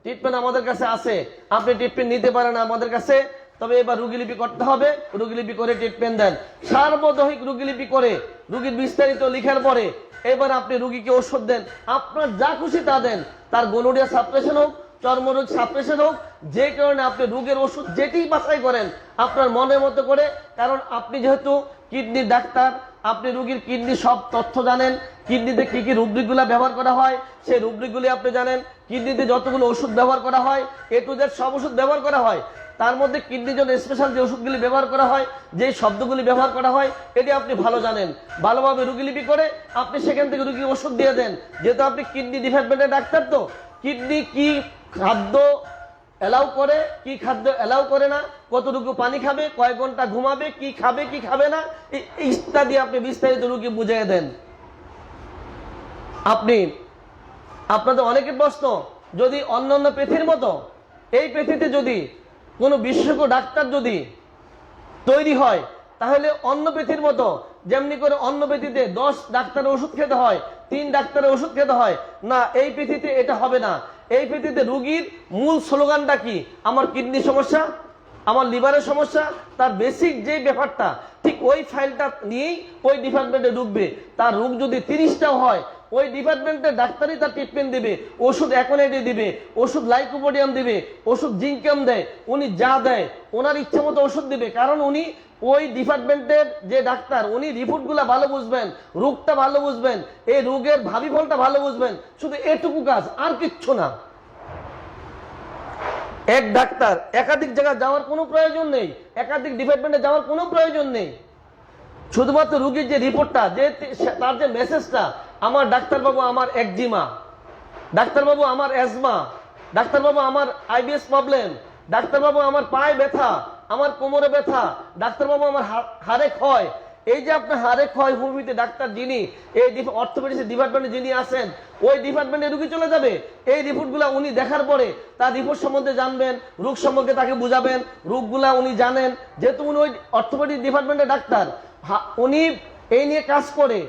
ট্রিটমেন্ট আমাদের কাছে আছে, আপনি ট্রিটমেন্ট নিতে পারেন আমাদের কাছে। তবে এবার রুগীলিপি করতে হবে, রুগীলিপি করে ট্রিটমেন্ট দেন। সার্বদৈহিক রুগীলিপি করে রুগীর বিস্তারিত লিখার পরে এবার আপনি রুগীকে ওষুধ দেন, আপনার যা খুশি তা দেন। তার গোনোরিয়া সাপ্রেশন হোক, চর্মরোগ সাপ্রেশন হোক, যে কারণে আপনি রোগের ওষুধ যেটি বাছাই করেন আপনার মনের মতো করে। কারণ আপনি যেহেতু কিডনির ডাক্তার, আপনি রোগীর কিডনি সব তথ্য জানেন, কিডনিতে কি কি রুব্রিকগুলো ব্যবহার করা হয় সেই রুব্রিকগুলি আপনি জানেন, কিডনিতে যতগুলো ওষুধ ব্যবহার করা হয় এ টু জেড সব ওষুধ ব্যবহার করা হয়, তার মধ্যে কিডনির জন্য স্পেশাল যে ওষুধগুলি ব্যবহার করা হয়, যে শব্দগুলি ব্যবহার করা হয়, এটি আপনি ভালো জানেন। ভালোভাবে রুগীলিপি করে আপনি সেখান থেকে রুগীকে ওষুধ দিয়ে দেন। যেহেতু আপনি কিডনি ডিপার্টমেন্টের ডাক্তার, তো কিডনি কি খাদ্য এলাও করে, কি খাদ্য এলাও করে না, কতটুকু পানি খাবে, কয় ঘন্টা ঘুমাবে, কি খাবে কি খাবে না, ইত্যাদি আপনি বিস্তারিত রুগী বুঝিয়ে দেন। আপনি, আপনাদের অনেকের প্রশ্ন, যদি অন্যান্য পৃথিবীর মতো এই পৃথিবীতে যদি কোনো বিশেষজ্ঞ ডাক্তার যদি তৈরি হয়, তাহলে অন্য পৃথিবীর মতো যেমনি করে অন্য পৃথিবীতে 10 ডাক্তারের ওষুধ খেতে হয়, 3 ডাক্তারের ওষুধ খেতে হয় না, এই পৃথিবীতে এটা হবে না। এই পৃথিবীতে রুগীর মূল স্লোগানটা কি? আমার কিডনি সমস্যা, আমার লিভারের সমস্যা, তার বেসিক যে ব্যাপারটা, ঠিক ওই ফাইলটা নিয়েই ওই ডিপার্টমেন্টে ঢুকবে। তার রোগ যদি 30টাও হয়, ওই ডিপার্টমেন্টের ডাক্তারই তার ট্রিটমেন্ট দিবে, ওষুধ অ্যাকোনেডি দিবে, ওষুধ লাইকোপোডিয়াম দিবে, ওষুধ জিঙ্কাম দেয়, উনি যা দেয় ওনার ইচ্ছা মতো ওষুধ দিবে। কারণ উনি ওই ডিপার্টমেন্টের যে ডাক্তার, উনি রিপোর্টগুলো ভালো বুঝবেন, রোগটা ভালো বুঝবেন, এই রোগের ভাবি ফলটা ভালো বুঝবেন। শুধু এটুকু কাজ, আর কিচ্ছু না। এক ডাক্তার একাধিক জায়গায় যাওয়ার কোনো প্রয়োজন নেই, একাধিক ডিপার্টমেন্টে যাওয়ার কোনো প্রয়োজন নেই। শুধুমাত্র রুগীর যে রিপোর্টটা, যে তার যে মেসেজটা, আমার ডাক্তারবাবু আমার একজিমা, ডাক্তারবাবু আমার অ্যাজমা, ডাক্তারবাবু আমার আইবিএস প্রবলেম, ডাক্তারবাবু আমার পায়ে ব্যথা, আমার কোমরে ব্যথা, ডাক্তারবাবু আমার হাড়ে ক্ষয়, এই যে আপনার হাড়ে ক্ষয় হোমিওপ্যাথি ডাক্তার যিনি এই অর্থোপেডিক্স ডিপার্টমেন্টে যিনি আছেন, ওই ডিপার্টমেন্টে রুগী চলে যাবে, এই রিপোর্টগুলো উনি দেখার পরে তার রিপোর্ট সম্বন্ধে জানবেন, রোগ সম্পর্কে তাকে বুঝাবেন, রোগগুলা উনি জানেন, যেহেতু উনি ওই অর্থোপেডিক ডিপার্টমেন্টের ডাক্তার, উনি এই নিয়ে কাজ করে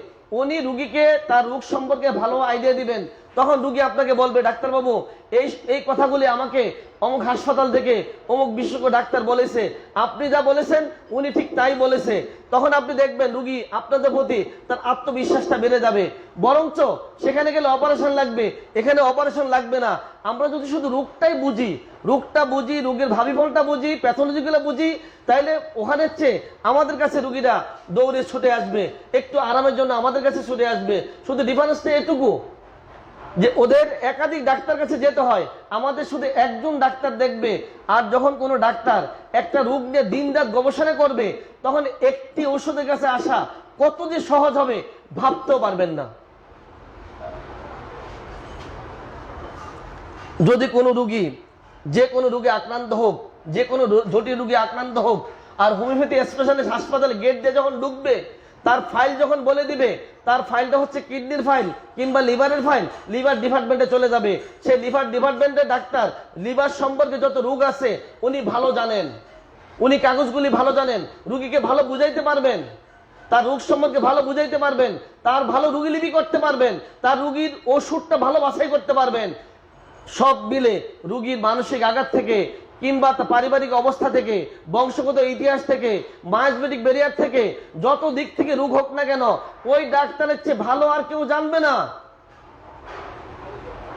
উনি রুগীকে তার রোগ সম্পর্কে ভালো আইডিয়া দিবেন। তখন রুগী আপনাকে বলবে, ডাক্তারবাবু এই এই কথাগুলি আমাকে অমুক হাসপাতাল থেকে অমুক বিশেষজ্ঞ ডাক্তার বলেছে, আপনি যা বলেছেন উনি ঠিক তাই বলেছে। তখন আপনি দেখবেন রুগী আপনাদের প্রতি তার আত্মবিশ্বাসটা বেড়ে যাবে। বরঞ্চ সেখানে গেলে অপারেশন লাগবে, এখানে অপারেশন লাগবে না। আমরা যদি শুধু রোগটাই বুঝি, রোগটা বুঝি, রোগের ভাবিফলটা বুঝি, প্যাথোলজিগুলো বুঝি, তাইলে ওখানে চেয়ে আমাদের কাছে রুগীরা দৌড়ে ছুটে আসবে, একটু আরামের জন্য আমাদের কাছে ছুটে আসবে। শুধু ডিফারেন্সটা এটুকু যে ওদের একাধিক ডাক্তার কাছে যেতে হয়, আমাদের শুধু একজন ডাক্তার দেখবে। আর যখন কোনো ডাক্তার একটা রোগ নিয়ে দিনরাত গবেষণা করবে, তখন একটি ওষুধের কাছে আসা কত যে সহজ হবে ভাবতেও পারবেন না। যদি কোনো রুগী, যে কোনো রোগে আক্রান্ত হোক, যে কোনো জটিল রোগে আক্রান্ত হোক, আর হোমিওপ্যাথি স্পেশালিস্ট হাসপাতালে গেট দিয়ে যখন ঢুকবে, তার ফাইল যখন বলে দিবে তার ফাইলটা হচ্ছে কিডনির ফাইল কিংবা লিভারের ফাইল, লিভার ডিপার্টমেন্টে চলে যাবে। সেই লিভার ডিপার্টমেন্টের ডাক্তার লিভার সম্পর্কে যত রোগ আছে উনি ভালো জানেন, উনি কাগজগুলি ভালো জানেন, রুগীকে ভালো বুঝাইতে পারবেন, তার রোগ সম্পর্কে ভালো বুঝাইতে পারবেন, তার ভালো রুগীলিপি করতে পারবেন, তার রুগীর ওষুধটা ভালো বাছাই করতে পারবেন। সব মিলে রুগীর মানসিক আঘাত থেকে কিংবা পারিবারিক অবস্থা থেকে, বংশগত ইতিহাস থেকে, মায়োজমেটিক ব্যারিয়ার থেকে, যত দিক থেকে রোগ হোক না কেন, ওই ডাক্তারের চেয়ে ভালো আর কেউ জানবে না।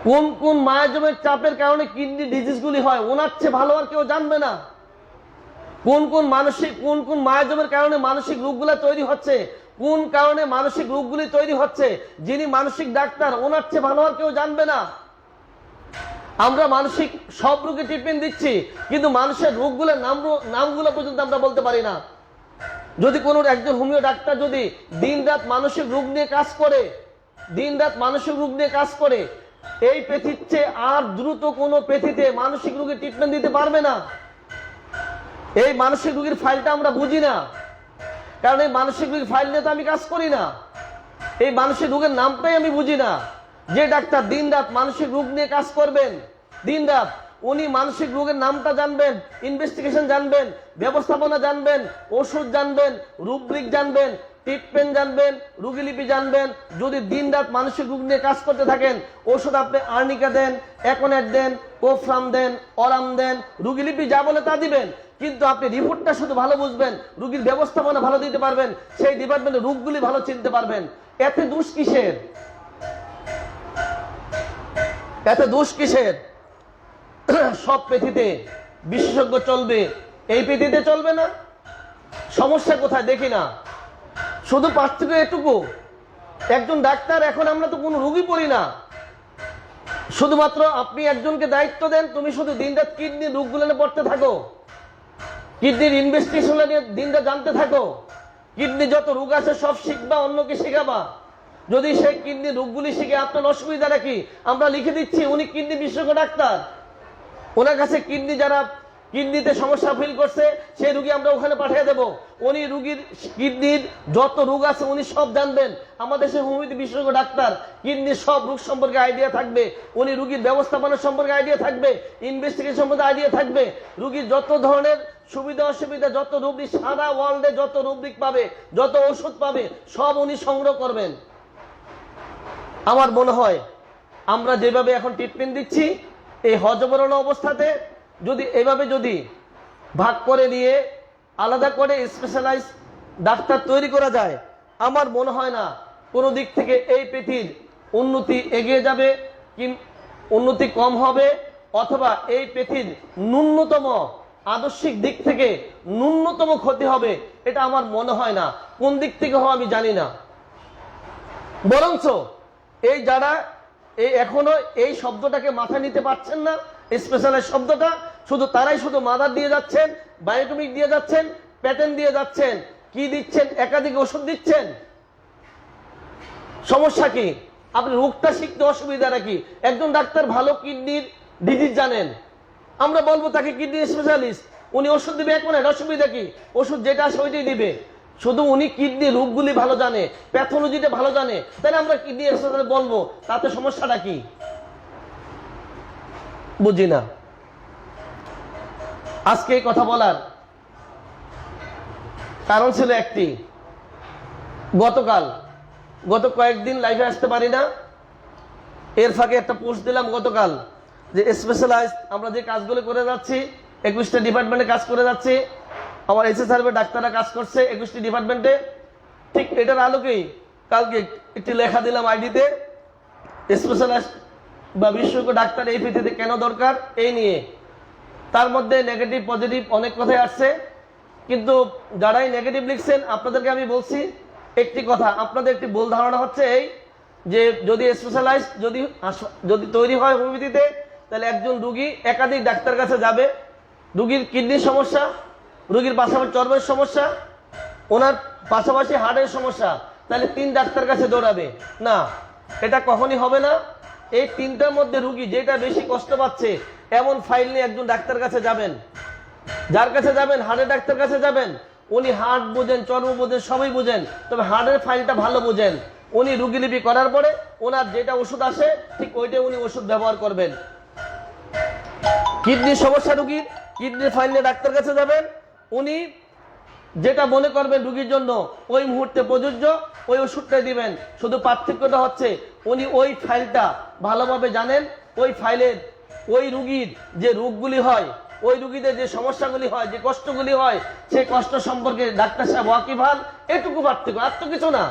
কোন কোন মায়োজমের চাপের কারণে কিডনি ডিজিজগুলি হয়, ওনার চেয়ে ভালো আর কেউ জানবে না। কোন কোন মায়োজমের কারণে মানসিক রোগগুলো তৈরি হচ্ছে, কোন কারণে মানসিক রোগগুলি তৈরি হচ্ছে, যিনি মানসিক ডাক্তার ওনার চেয়ে ভালো আর কেউ জানবে না। আমরা মানসিক সব রোগে ট্রিটমেন্ট দিচ্ছি, কিন্তু মানুষের রোগগুলোর নামগুলো পর্যন্ত আমরা বলতে পারি না। যদি কোনো একজন হোমিও ডাক্তার যদি দিনরাত মানসিক রোগ নিয়ে কাজ করে, দিনরাত মানসিক রোগ নিয়ে কাজ করে, এই পৃথিবীর চেয়ে আর দ্রুত কোনো পৃথিবীতে মানসিক রোগের ট্রিটমেন্ট দিতে পারবে না। এই মানসিক রোগীর ফাইলটা আমরা বুঝি না, কারণ এই মানসিক রোগীর ফাইল নিয়ে তো আমি কাজ করি না। এই মানসিক রোগের নামটাই আমি বুঝি না। যে ডাক্তার দিনরাত মানসিক রোগ নিয়ে কাজ করবেন, দিনরাত উনি মানসিক রোগের নামটা জানবেন, ইনভেস্টিগেশন জানবেন, ব্যবস্থাপনা জানবেন, ওষুধ জানবেন, রুব্রিক জানবেন, ট্রিটমেন্ট জানবেন, রোগীলিপি জানবেন। যদি দিনরাত মানসিক রোগ নিয়ে কাজ করতে থাকেন, ওষুধ আপনি আর্নিকা দেন, অ্যাকোনেট দেন, কোফ্রাম দেন, অরাম দেন, রোগীলিপি যা বলে তা দিবেন, কিন্তু আপনি রিপোর্টটা শুধু ভালো বুঝবেন, রোগীর ব্যবস্থাপনা ভালো দিতে পারবেন, সেই ডিপার্টমেন্টের রোগগুলি ভালো চিনতে পারবেন। এতে দোষ কিসের? এত দোষ কিসের? সব পৃথিবীতে বিশেষজ্ঞ চলবে, এই পৃথিবীতে চলবে না। সমস্যা কোথায় দেখি না। শুধু পার্থক্য এটুকু, একজন ডাক্তার, এখন আমরা তো কোনো রোগী পড়ি না, শুধুমাত্র আপনি একজনকে দায়িত্ব দেন, তুমি শুধু দিনরাত কিডনির রোগগুলো নিয়ে পড়তে থাকো, কিডনির ইনভেস্টিগেশন নিয়ে দিনরাত জানতে থাকো, কিডনি যত রোগ আছে সব শিখবা, অন্যকে শেখাবা। যদি সেই কিডনি রোগগুলি শিখে আপনার অসুবিধাটা কি, আমরা লিখে দিচ্ছি, উনি কিডনি বিশেষজ্ঞ ডাক্তার, ওনার কাছে কিডনিতে সমস্যা ফিল করছে, সেই রুগী আমরা ওখানে পাঠিয়ে দেব। উনি রুগীর কিডনির যত রোগ আছে উনি সব জানবেন। আমাদের সেই হোমিওপ্যাথি বিশেষজ্ঞ ডাক্তার কিডনির সব রোগ সম্পর্কে আইডিয়া থাকবে, উনি রুগীর ব্যবস্থাপনা সম্পর্কে আইডিয়া থাকবে, ইনভেস্টিগেশন সম্পর্কে আইডিয়া থাকবে, রুগীর যত ধরনের সুবিধা অসুবিধা, যত রুব্রিক সারা ওয়ার্ল্ডে যত রুব্রিক পাবে, যত ওষুধ পাবে, সব উনি সংগ্রহ করবেন। আমার মনে হয় আমরা যেভাবে এখন ট্রিটমেন্ট দিচ্ছি, এই হজবরল অবস্থাতে যদি এইভাবে যদি ভাগ করে নিয়ে আলাদা করে স্পেশালাইজ ডাক্তার তৈরি করা যায়, আমার মনে হয় না কোনো দিক থেকে এই পৃথিবীর উন্নতি এগিয়ে যাবে কি উন্নতি কম হবে, অথবা এই পৃথিবীর ন্যূনতম আদর্শিক দিক থেকে ন্যূনতম ক্ষতি হবে, এটা আমার মনে হয় না। কোন দিক থেকে হবে আমি জানি না। বরঞ্চ এই যারা এখনো এই শব্দটাকে মাথায় নিতে পারছেন না, স্পেশালাইজ শব্দটা, শুধু তারাই শুধু মাদার দিয়ে যাচ্ছেন, বায়োটমিক দিয়ে যাচ্ছেন, প্যাটেন্ট দিয়ে যাচ্ছেন, কি দিচ্ছেন, একাধিক ওষুধ দিচ্ছেন। সমস্যা কি? আপনি রোগটা শিখতে অসুবিধাটা কি? একজন ডাক্তার ভালো কিডনির ডিজিজ জানেন, আমরা বলবো তাকে কিডনি স্পেশালিস্ট, উনি ওষুধ দিবে, এক অসুবিধা কি? ওষুধ যেটা আছে ওইটাই দিবে। শুধু উনি কিডনি রোগগুলি ভালো জানে, প্যাথোলজিটা ভালো জানে, তাহলে আমরা কিডনি এক্সারসাইজ বলবো, তাতে সমস্যাটা কি? বুঝি না। আজকে এই কথা বলার কারণ ছিল একটি, গত কয়েকদিন লাইভে আসতে পারি না, এর ফাঁকে একটা পোস্ট দিলাম গতকাল যে স্পেশালাইজ আমরা যে কাজগুলো করে যাচ্ছি, 21টা ডিপার্টমেন্টে কাজ করে যাচ্ছি, আমার SSRB ডাক্তাররা কাজ করছে 21টি ডিপার্টমেন্টে। ঠিক এটার আলোকেই কালকে একটি লেখা দিলাম আইডিতে, স্পেশালাইজ বা বিশেষজ্ঞ ডাক্তার এই পৃথিবীতে কেন দরকার, এই নিয়ে। তার মধ্যে নেগেটিভ পজিটিভ অনেক কথাই আসছে, কিন্তু যারাই নেগেটিভ লিখছেন আপনাদেরকে আমি বলছি একটি কথা, আপনাদের একটি ভুল ধারণা হচ্ছে এই যে যদি স্পেশালাইজ যদি তৈরি হয় হোমিওপ্যাথিতে, তাহলে একজন রুগী একাধিক ডাক্তার কাছে যাবে, রুগীর কিডনির সমস্যা, রুগীর পাশাপাশি চর্মের সমস্যা, ওনার পাশাপাশি হার্টের সমস্যা, তাহলে 3 ডাক্তার কাছে দৌড়াবে না, এটা কখনই হবে না। এই 3টার মধ্যে রুগী যেটা বেশি কষ্ট পাচ্ছে এমন ফাইল নিয়ে একজন ডাক্তার কাছে যাবেন, যার কাছে যাবেন হার্টের ডাক্তার কাছে যাবেন, উনি হার্ট বোঝেন, চর্ম বোঝেন, সবই বোঝেন, তবে হার্টের ফাইলটা ভালো বোঝেন। উনি রুগীলিপি করার পরে ওনার যেটা ওষুধ আসে ঠিক ওইটাই উনি ওষুধ ব্যবহার করবেন। কিডনির সমস্যা রুগীর, কিডনির ফাইল নিয়ে ডাক্তার কাছে যাবেন, উনি যেটা মনে করবেন রুগীর জন্য ওই মুহূর্তে প্রযোজ্য ওই ওষুধটা দিবেন। শুধু পার্থক্যটা হচ্ছে উনি ওই ফাইলটা ভালোভাবে জানেন, ওই ফাইলের ওই রুগীর যে রোগগুলি হয়, ওই রুগীদের যে সমস্যাগুলি হয়, যে কষ্টগুলি হয়, সেই কষ্ট সম্পর্কে ডাক্তার সাহেব ওয়াকিবহাল, এটুকু পার্থক্য, আর তো কিছু না।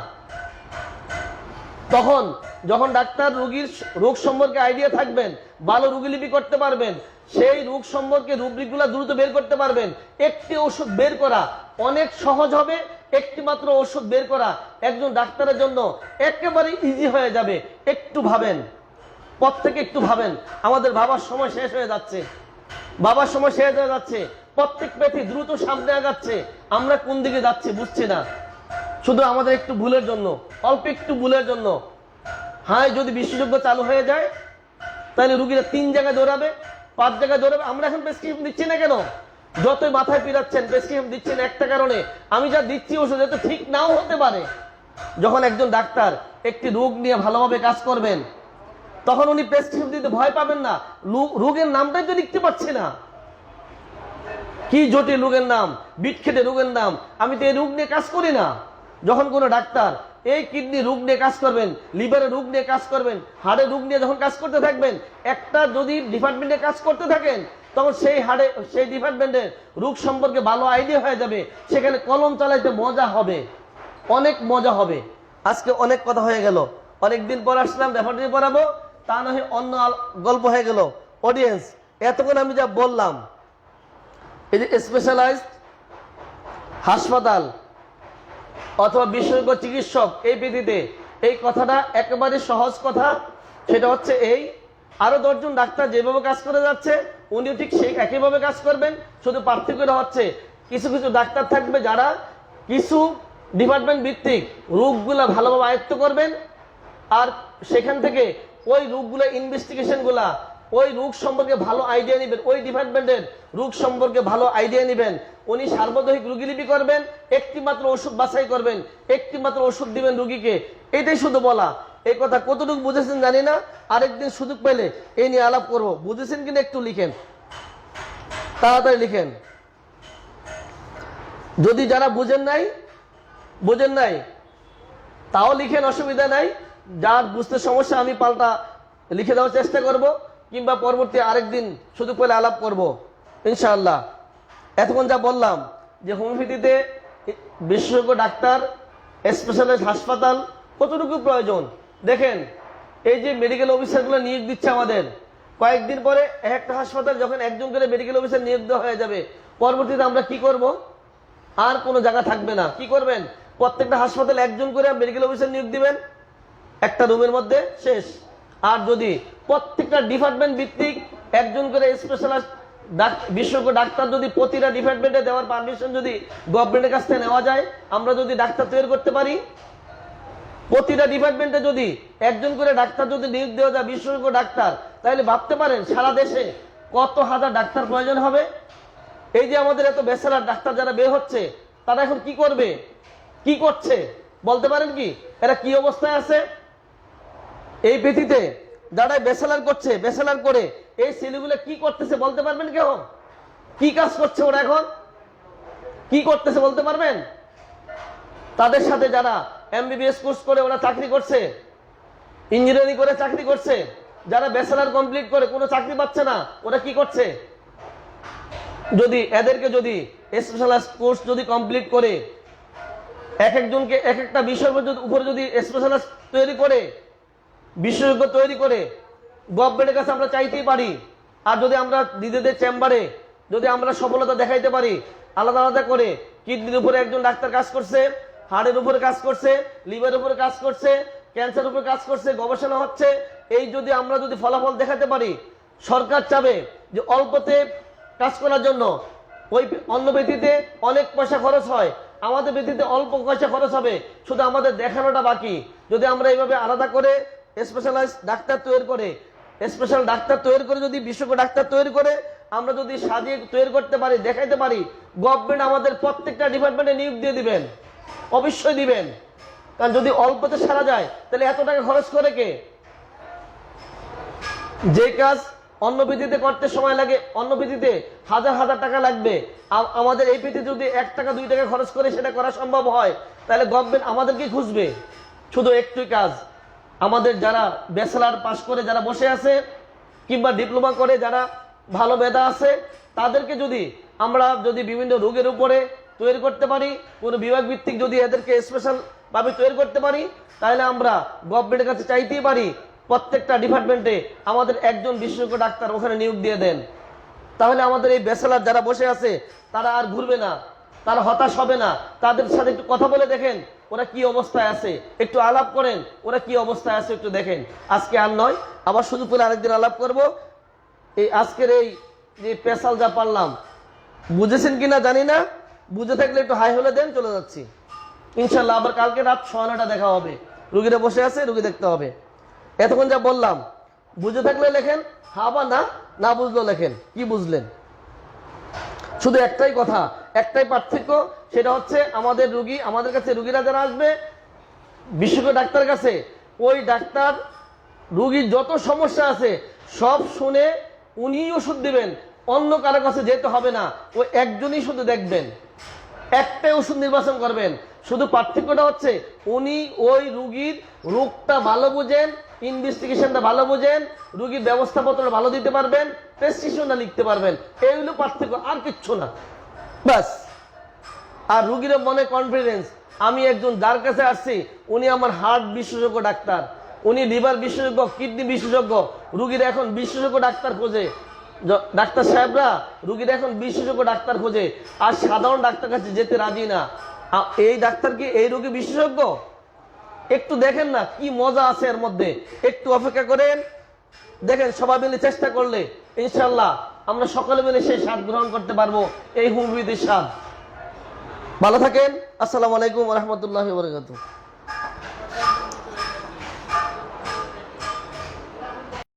তখন যখন ডাক্তার রোগীর রোগ সম্পর্কে আইডিয়া থাকবেন, ভালো রোগীলিপি করতে পারবেন, সেই রোগ সম্পর্কে রুব্রিকগুলো দ্রুত বের করতে পারবেন। একটি ওষুধ বের করা অনেক সহজ হবে, একটি মাত্র ওষুধ বের করা একজন ডাক্তারের জন্য একেবারে ইজি হয়ে যাবে। একটু ভাবেন, প্রত্যেকে একটু ভাবেন, আমাদের ভাবার সময় শেষ হয়ে যাচ্ছে, প্রত্যেক ব্যক্তি দ্রুত সামনে আগাচ্ছে, আমরা কোন দিকে যাচ্ছি বুঝছি না, শুধু আমাদের একটু ভুলের জন্য, অল্প একটু ভুলের জন্য। হ্যাঁ, যদি বিশেষজ্ঞ চালু হয়ে যায় তাহলে রুগীরা 3 জায়গায় দৌড়াবে, 5 জায়গায় দৌড়াবে। আমরা এখন প্রেসক্রিপশন দিচ্ছি না কেন? যতই মাথায় পিরাচ্ছেন প্রেসক্রিপশন দিচ্ছেন একটা কারণে, আমি যা দিচ্ছি ওষুধ এত ঠিক নাও হতে পারে। যখন একজন ডাক্তার একটি রোগ নিয়ে ভালোভাবে কাজ করবেন তখন উনি প্রেসক্রিপশন দিতে ভয় পাবেন না। রোগের নামটাই তো লিখতে পারছি না, কি জটিল রোগের নাম, বিটখেটে রোগের নাম, আমি তো এই রোগ নিয়ে কাজ করি না। যখন কোনো ডাক্তার এই কিডনি রোগ নিয়ে কাজ করবেন, লিভারের রোগ নিয়ে কাজ করবেন, হার্টের রোগ নিয়ে যখন কাজ করতে থাকবেন, একটা যদি ডিপার্টমেন্টে কাজ করতে থাকেন তখন সেই ডিপার্টমেন্টের রোগ সম্পর্কে ভালো আইডিয়া হয়ে যাবে, সেখানে কলম চালাইতে মজা হবে, অনেক মজা হবে। আজকে অনেক কথা হয়ে গেল, অনেকদিন পর আসলাম রেফারেটরি পড়াবো, তা নয় অন্য গল্প হয়ে গেল। অডিয়েন্স, এতক্ষণ আমি যা বললাম, এই যে স্পেশালাইজড হাসপাতাল অথবা বিশেষজ্ঞ চিকিৎসক এই পৃথিবীতে, এই কথাটা একেবারে সহজ কথা। সেটা হচ্ছে এই, আরো 10 জন ডাক্তার যেভাবে কাজ করে যাচ্ছে উনিও ঠিক সেই একইভাবে কাজ করবেন, শুধু পার্থক্যটা হচ্ছে কিছু কিছু ডাক্তার থাকবে যারা কিছু ডিপার্টমেন্ট ভিত্তিক রোগগুলা ভালোভাবে আয়ত্ত করবেন, আর সেখান থেকে ওই রোগগুলো ইনভেস্টিগেশনগুলা, ওই রোগ সম্পর্কে ভালো আইডিয়া নেবেন, ওই ডিপার্টমেন্টের রোগ সম্পর্কে ভালো আইডিয়া নেবেন। উনি সার্বদৈহিক রোগীলিপি করবেন, একটি মাত্র ওষুধ বাছাই করবেন, একটি মাত্র ওষুধ দিবেন রোগীকে, এটাই শুধু বলা। এই কথা কতটুকু বুঝেছেন জানি না, আরেকদিন সুযোগ পেলে এই নিয়ে আলাপ করবো। বুঝেছেন কিনা একটু লিখেন, তাড়াতাড়ি লিখেন। যদি যারা বুঝেন নাই তাও লিখেন, অসুবিধা নাই। যার বুঝতে সমস্যা আমি পাল্টা লিখে দেওয়ার চেষ্টা করব, কিংবা পরবর্তী আরেকদিন সুযোগ পেলে আলাপ করব ইনশাআল্লাহ। এতক্ষণ যা বললাম যে হোমিওপ্যাথিতে বিশেষজ্ঞ ডাক্তার, স্পেশালাইজড হাসপাতাল কতটুকু প্রয়োজন দেখেন। এই যে মেডিকেল অফিসারগুলো নিয়োগ দিচ্ছে আমাদের, কয়েকদিন পরে একটা হাসপাতাল যখন একজন করে মেডিকেল অফিসার নিয়োগ দেওয়া হয়ে যাবে, পরবর্তীতে আমরা কি করব? আর কোনো জায়গা থাকবে না। কি করবেন? প্রত্যেকটা হাসপাতালে একজন করে মেডিকেল অফিসার নিয়োগ দিবেন একটা রুমের মধ্যে, শেষ। আর যদি প্রত্যেকটা ডিপার্টমেন্ট ভিত্তিক একজন করে স্পেশালাইজড বিশেষজ্ঞ ডাক্তার যদি প্রতিটা ডিপার্টমেন্টে দেওয়ার পারমিশন যদি গভর্নমেন্টের কাছ থেকে নেওয়া যায়, আমরা যদি ডাক্তার তৈরি করতে পারি, প্রতিটা ডিপার্টমেন্টে যদি একজন করে ডাক্তার যদি নিয়োগ দেওয়া যায় বিশেষজ্ঞ ডাক্তার, তাহলে ভাবতে পারেন সারা দেশে কত হাজার ডাক্তার প্রয়োজন হবে। এই যে আমাদের এত বেচারার ডাক্তার যারা বের হচ্ছে, তারা এখন কি করবে, কি করছে বলতে পারেন কি? এরা কি অবস্থায় আছে? এই পৃথিবীতে যারা ব্যাচেলার করছে, ব্যাচেলার করে এই ছেলেগুলো কি করতেছে বলতে পারবেন কেউ? কি কাজ করছে ওরা এখন, কি করতেছে বলতে পারবেন? তাদের সাথে যারা এমবিবিএস কোর্স করে ওরা চাকরি করছে, ইঞ্জিনিয়ারিং করে চাকরি করছে, যারা ব্যাচেলার কমপ্লিট করে কোনো চাকরি পাচ্ছে না, ওরা কি করছে? যদি এদেরকে যদি স্পেশালাইজড কোর্স যদি কমপ্লিট করে এক একজনকে এক একটা বিষয়ের উপরে যদি স্পেশালাইজড তৈরি করে, বিশেষজ্ঞ তৈরি করে গভর্নমেন্টের কাছে আমরা চাইতেই পারি। আর যদি আমরা নিজেদের চেম্বারে যদি আমরা সফলতা দেখাইতে পারি, আলাদা আলাদা করে কিডনির উপরে একজন ডাক্তার কাজ করছে, হার্টের উপরে কাজ করছে, লিভারের উপরে কাজ করছে, ক্যান্সারের উপরে কাজ করছে, গবেষণা হচ্ছে, এই যদি আমরা যদি ফলাফল দেখাতে পারি, সরকার চাবে যে অল্পতে কাজ করার জন্য। ওই অন্য ব্যক্তিতে অনেক পয়সা খরচ হয়, আমাদের ব্যক্তিতে অল্প পয়সা খরচ হবে, শুধু আমাদের দেখানোটা বাকি। যদি আমরা এইভাবে আলাদা করে স্পেশালাইজ ডাক্তার তৈরি করে, স্পেশাল ডাক্তার তৈরি করে, যদি বিশেষজ্ঞ ডাক্তার তৈরি করে আমরা যদি সাজিয়ে তৈরি করতে পারি, দেখাইতে পারি, গভর্নমেন্ট আমাদের প্রত্যেকটা ডিপার্টমেন্টে নিয়োগ দিয়ে দিবেন, অবশ্যই দিবেন। কারণ যদি অল্পতে সারা যায় তাহলে এত টাকা খরচ করে কে? যে কাজ অন্য পৃথিবীতে করতে সময় লাগে, অন্য পৃথিবীতে হাজার হাজার টাকা লাগবে, আমাদের এই পৃথিবীতে যদি 1 টাকা 2 টাকা খরচ করে সেটা করা সম্ভব হয়, তাহলে গভর্নমেন্ট আমাদেরকে খুঁজবে। শুধু একটুই কাজ, আমাদের যারা ব্যাচেলার পাস করে যারা বসে আছে কিংবা ডিপ্লোমা করে যারা ভালো মেধা আছে, তাদেরকে যদি আমরা যদি বিভিন্ন রোগের উপরে তৈরি করতে পারি, কোনো বিভাগ ভিত্তিক যদি এদেরকে স্পেশাল ভাবে তৈরি করতে পারি, তাহলে আমরা গভর্নমেন্টের কাছে চাইতেই পারি প্রত্যেকটা ডিপার্টমেন্টে আমাদের একজন বিশেষজ্ঞ ডাক্তার ওখানে নিয়োগ দিয়ে দেন। তাহলে আমাদের এই ব্যাচেলার যারা বসে আছে তারা আর ঘুরবে না, তারা হতাশ হবে না। তাদের সাথে একটু কথা বলে দেখেন ওরা কি অবস্থায় আছে, একটু আলাপ করেন ওরা কি অবস্থায় আছে, একটু দেখেন। আজকে আর নয়, আবার সুযোগ পেলে আরেকদিন আলাপ করব। এই আজকের এই যে পেশাল যা পারলাম, বুঝেছেন কিনা জানি না, বুঝে থাকলে একটু হাই হলে দেন, চলে যাচ্ছি ইনশাল্লাহ। আবার কালকে রাত 9:30 দেখা হবে, রুগীরা বসে আছে, রুগী দেখতে হবে। এতক্ষণ যা বললাম বুঝে থাকলে লেখেন, হ্যাঁ বা না, না বুঝলেও লেখেন কি বুঝলেন। শুধু একটাই কথা, একটাই পার্থক্য, সেটা হচ্ছে আমাদের রুগী, আমাদের কাছে রুগীরা যারা আসবে বিশেষজ্ঞ ডাক্তার কাছে, ওই ডাক্তার রুগীর যত সমস্যা আছে সব শুনে উনিই ওষুধ দিবেন, অন্য কারো কাছে যেতে হবে না। ওই একজনই শুধু দেখবেন, একটাই ওষুধ নির্বাচন করবেন। শুধু পার্থক্যটা হচ্ছে উনি ওই রুগীর রোগটা ভালো বুঝেন, ইনভেস্টিগেশনটা ভালো বুঝেন, রুগীর ব্যবস্থাপত্র ভালো দিতে পারবেন, প্রেসক্রিপশনটা লিখতে পারবেন। এই হলো পার্থক্য, আর কিচ্ছু না, ব্যাস। আর রুগীর মনে কনফিডেন্স, আমি একজন যার কাছে আসছি উনি আমার হার্ট বিশেষজ্ঞ ডাক্তার, উনি লিভার বিশেষজ্ঞ, কিডনি বিশেষজ্ঞ, রুগীরা এখন বিশেষজ্ঞ ডাক্তার খোঁজে। ডাক্তার সাহেবরা রুগীরা এখন বিশেষজ্ঞ ডাক্তার খোঁজে, আর সাধারণ ডাক্তার কাছে যেতে রাজি না। এই ডাক্তার কি এই রোগী বিশেষজ্ঞ? একটু দেখেন না কি মজা আছে এর মধ্যে, একটু অপেক্ষা করেন, দেখেন সবাই মিলে চেষ্টা করলে ইনশাল্লাহ আমরা সকলে মিলে সেই স্বাদ গ্রহণ করতে পারবো, এই হোমিওপ্যাথির স্বাদ। ভালো থাকেন, আসসালামু আলাইকুম ওয়া রাহমাতুল্লাহি ওয়া বারাকাতুহু।